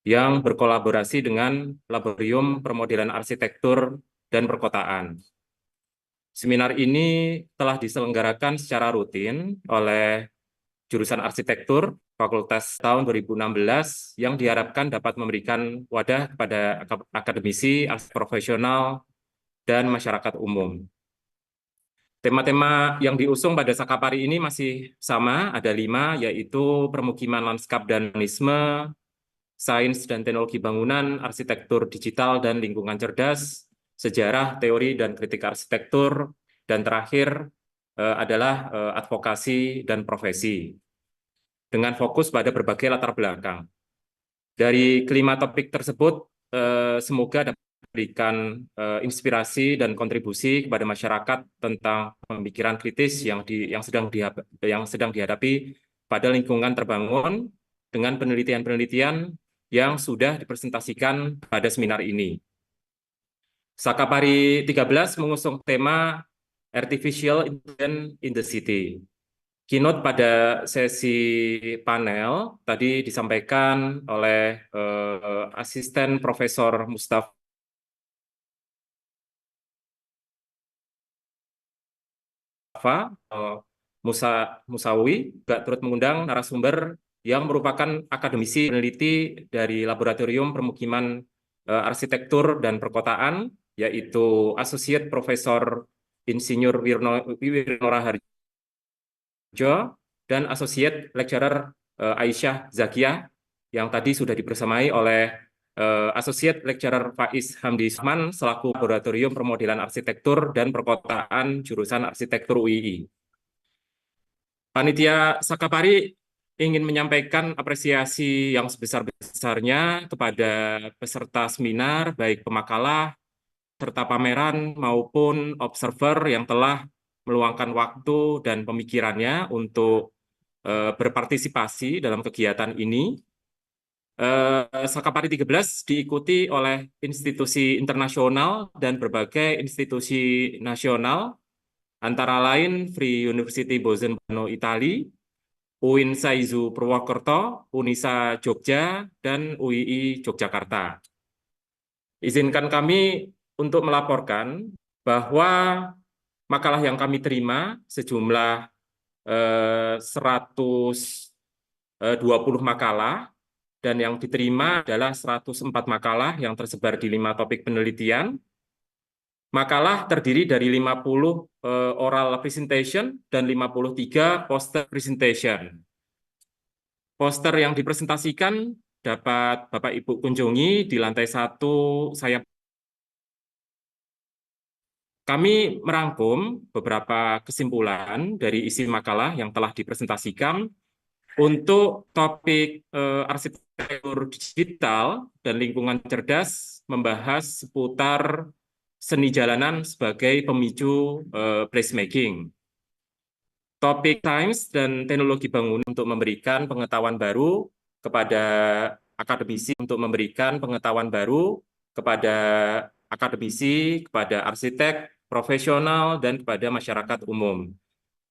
S9: yang berkolaborasi dengan Laboratorium Permodelan Arsitektur dan Perkotaan. Seminar ini telah diselenggarakan secara rutin oleh jurusan Arsitektur Fakultas tahun 2016 yang diharapkan dapat memberikan wadah kepada akademisi, profesional, dan masyarakat umum. Tema-tema yang diusung pada Sakapari ini masih sama, ada 5, yaitu permukiman lanskap dan urbanisme, sains dan teknologi bangunan, arsitektur digital dan lingkungan cerdas, sejarah, teori, dan kritik arsitektur, dan terakhir adalah advokasi dan profesi, dengan fokus pada berbagai latar belakang. Dari kelima topik tersebut, semoga dapat memberikan inspirasi dan kontribusi kepada masyarakat tentang pemikiran kritis yang sedang dihadapi pada lingkungan terbangun dengan penelitian-penelitian yang sudah dipresentasikan pada seminar ini. Sakapari 13 mengusung tema Artificial Intelligence in the City. Keynote pada sesi panel tadi disampaikan oleh asisten Profesor Mustapha Moussaoui, juga turut mengundang narasumber yang merupakan akademisi peneliti dari Laboratorium Permukiman Arsitektur dan Perkotaan, yaitu Associate Profesor Insinyur Wiryono Raharjo dan Associate Lecturer Aisyah Zakiah yang tadi sudah dibersamai oleh Associate Lecturer Faiz Hamdi selaku Laboratorium Permodelan Arsitektur dan Perkotaan jurusan Arsitektur UII. Panitia Sakapari ingin menyampaikan apresiasi yang sebesar-besarnya kepada peserta seminar, baik pemakalah, serta pameran maupun observer yang telah meluangkan waktu dan pemikirannya untuk berpartisipasi dalam kegiatan ini. Sakapari 13 diikuti oleh institusi internasional dan berbagai institusi nasional, antara lain Free University Bozen-Bolzano Itali, UIN Saizu Purwokerto, Unisa Jogja, dan UII Yogyakarta. Izinkan kami untuk melaporkan bahwa makalah yang kami terima sejumlah 120 makalah, dan yang diterima adalah 104 makalah yang tersebar di 5 topik penelitian. Makalah terdiri dari 50 oral presentation dan 53 poster presentation. Poster yang dipresentasikan dapat Bapak Ibu kunjungi di lantai 1 sayap. Kami merangkum beberapa kesimpulan dari isi makalah yang telah dipresentasikan. Untuk topik arsitektur digital dan lingkungan cerdas membahas seputar seni jalanan sebagai pemicu placemaking. Topik sains dan teknologi bangunan untuk memberikan pengetahuan baru kepada akademisi, kepada arsitek, profesional, dan kepada masyarakat umum.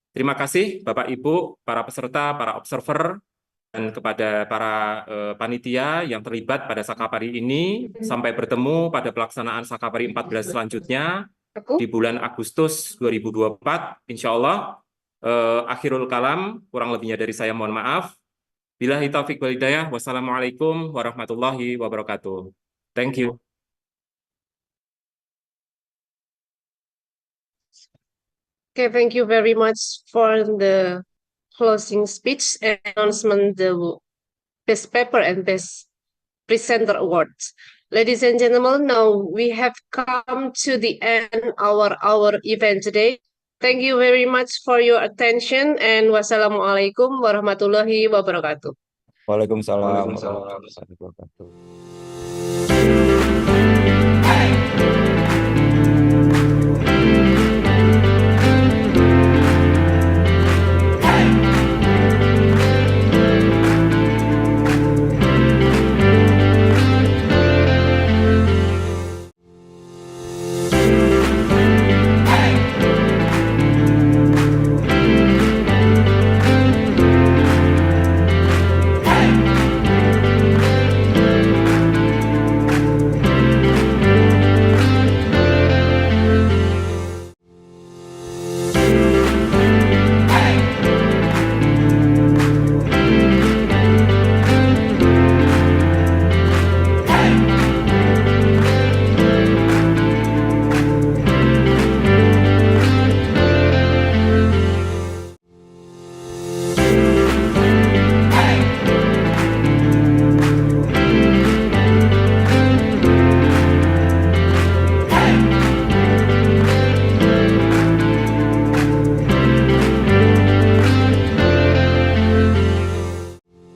S9: Terima kasih Bapak Ibu, para peserta, para observer, dan kepada para panitia yang terlibat pada Sakapari ini. Sampai bertemu pada pelaksanaan Sakapari 14 selanjutnya di bulan Agustus 2024. Insya Allah, akhirul kalam, kurang lebihnya dari saya mohon maaf. Billahi taufiq wal hidayah. Wassalamualaikum warahmatullahi wabarakatuh. Thank you.
S1: Okay, thank you very much for the closing speech and announcement the best paper and best presenter awards. Ladies and gentlemen, now we have come to the end of our event today. Thank you very much for your attention and wassalamualaikum warahmatullahi wabarakatuh.
S6: Waalaikumsalam warahmatullahi wabarakatuh.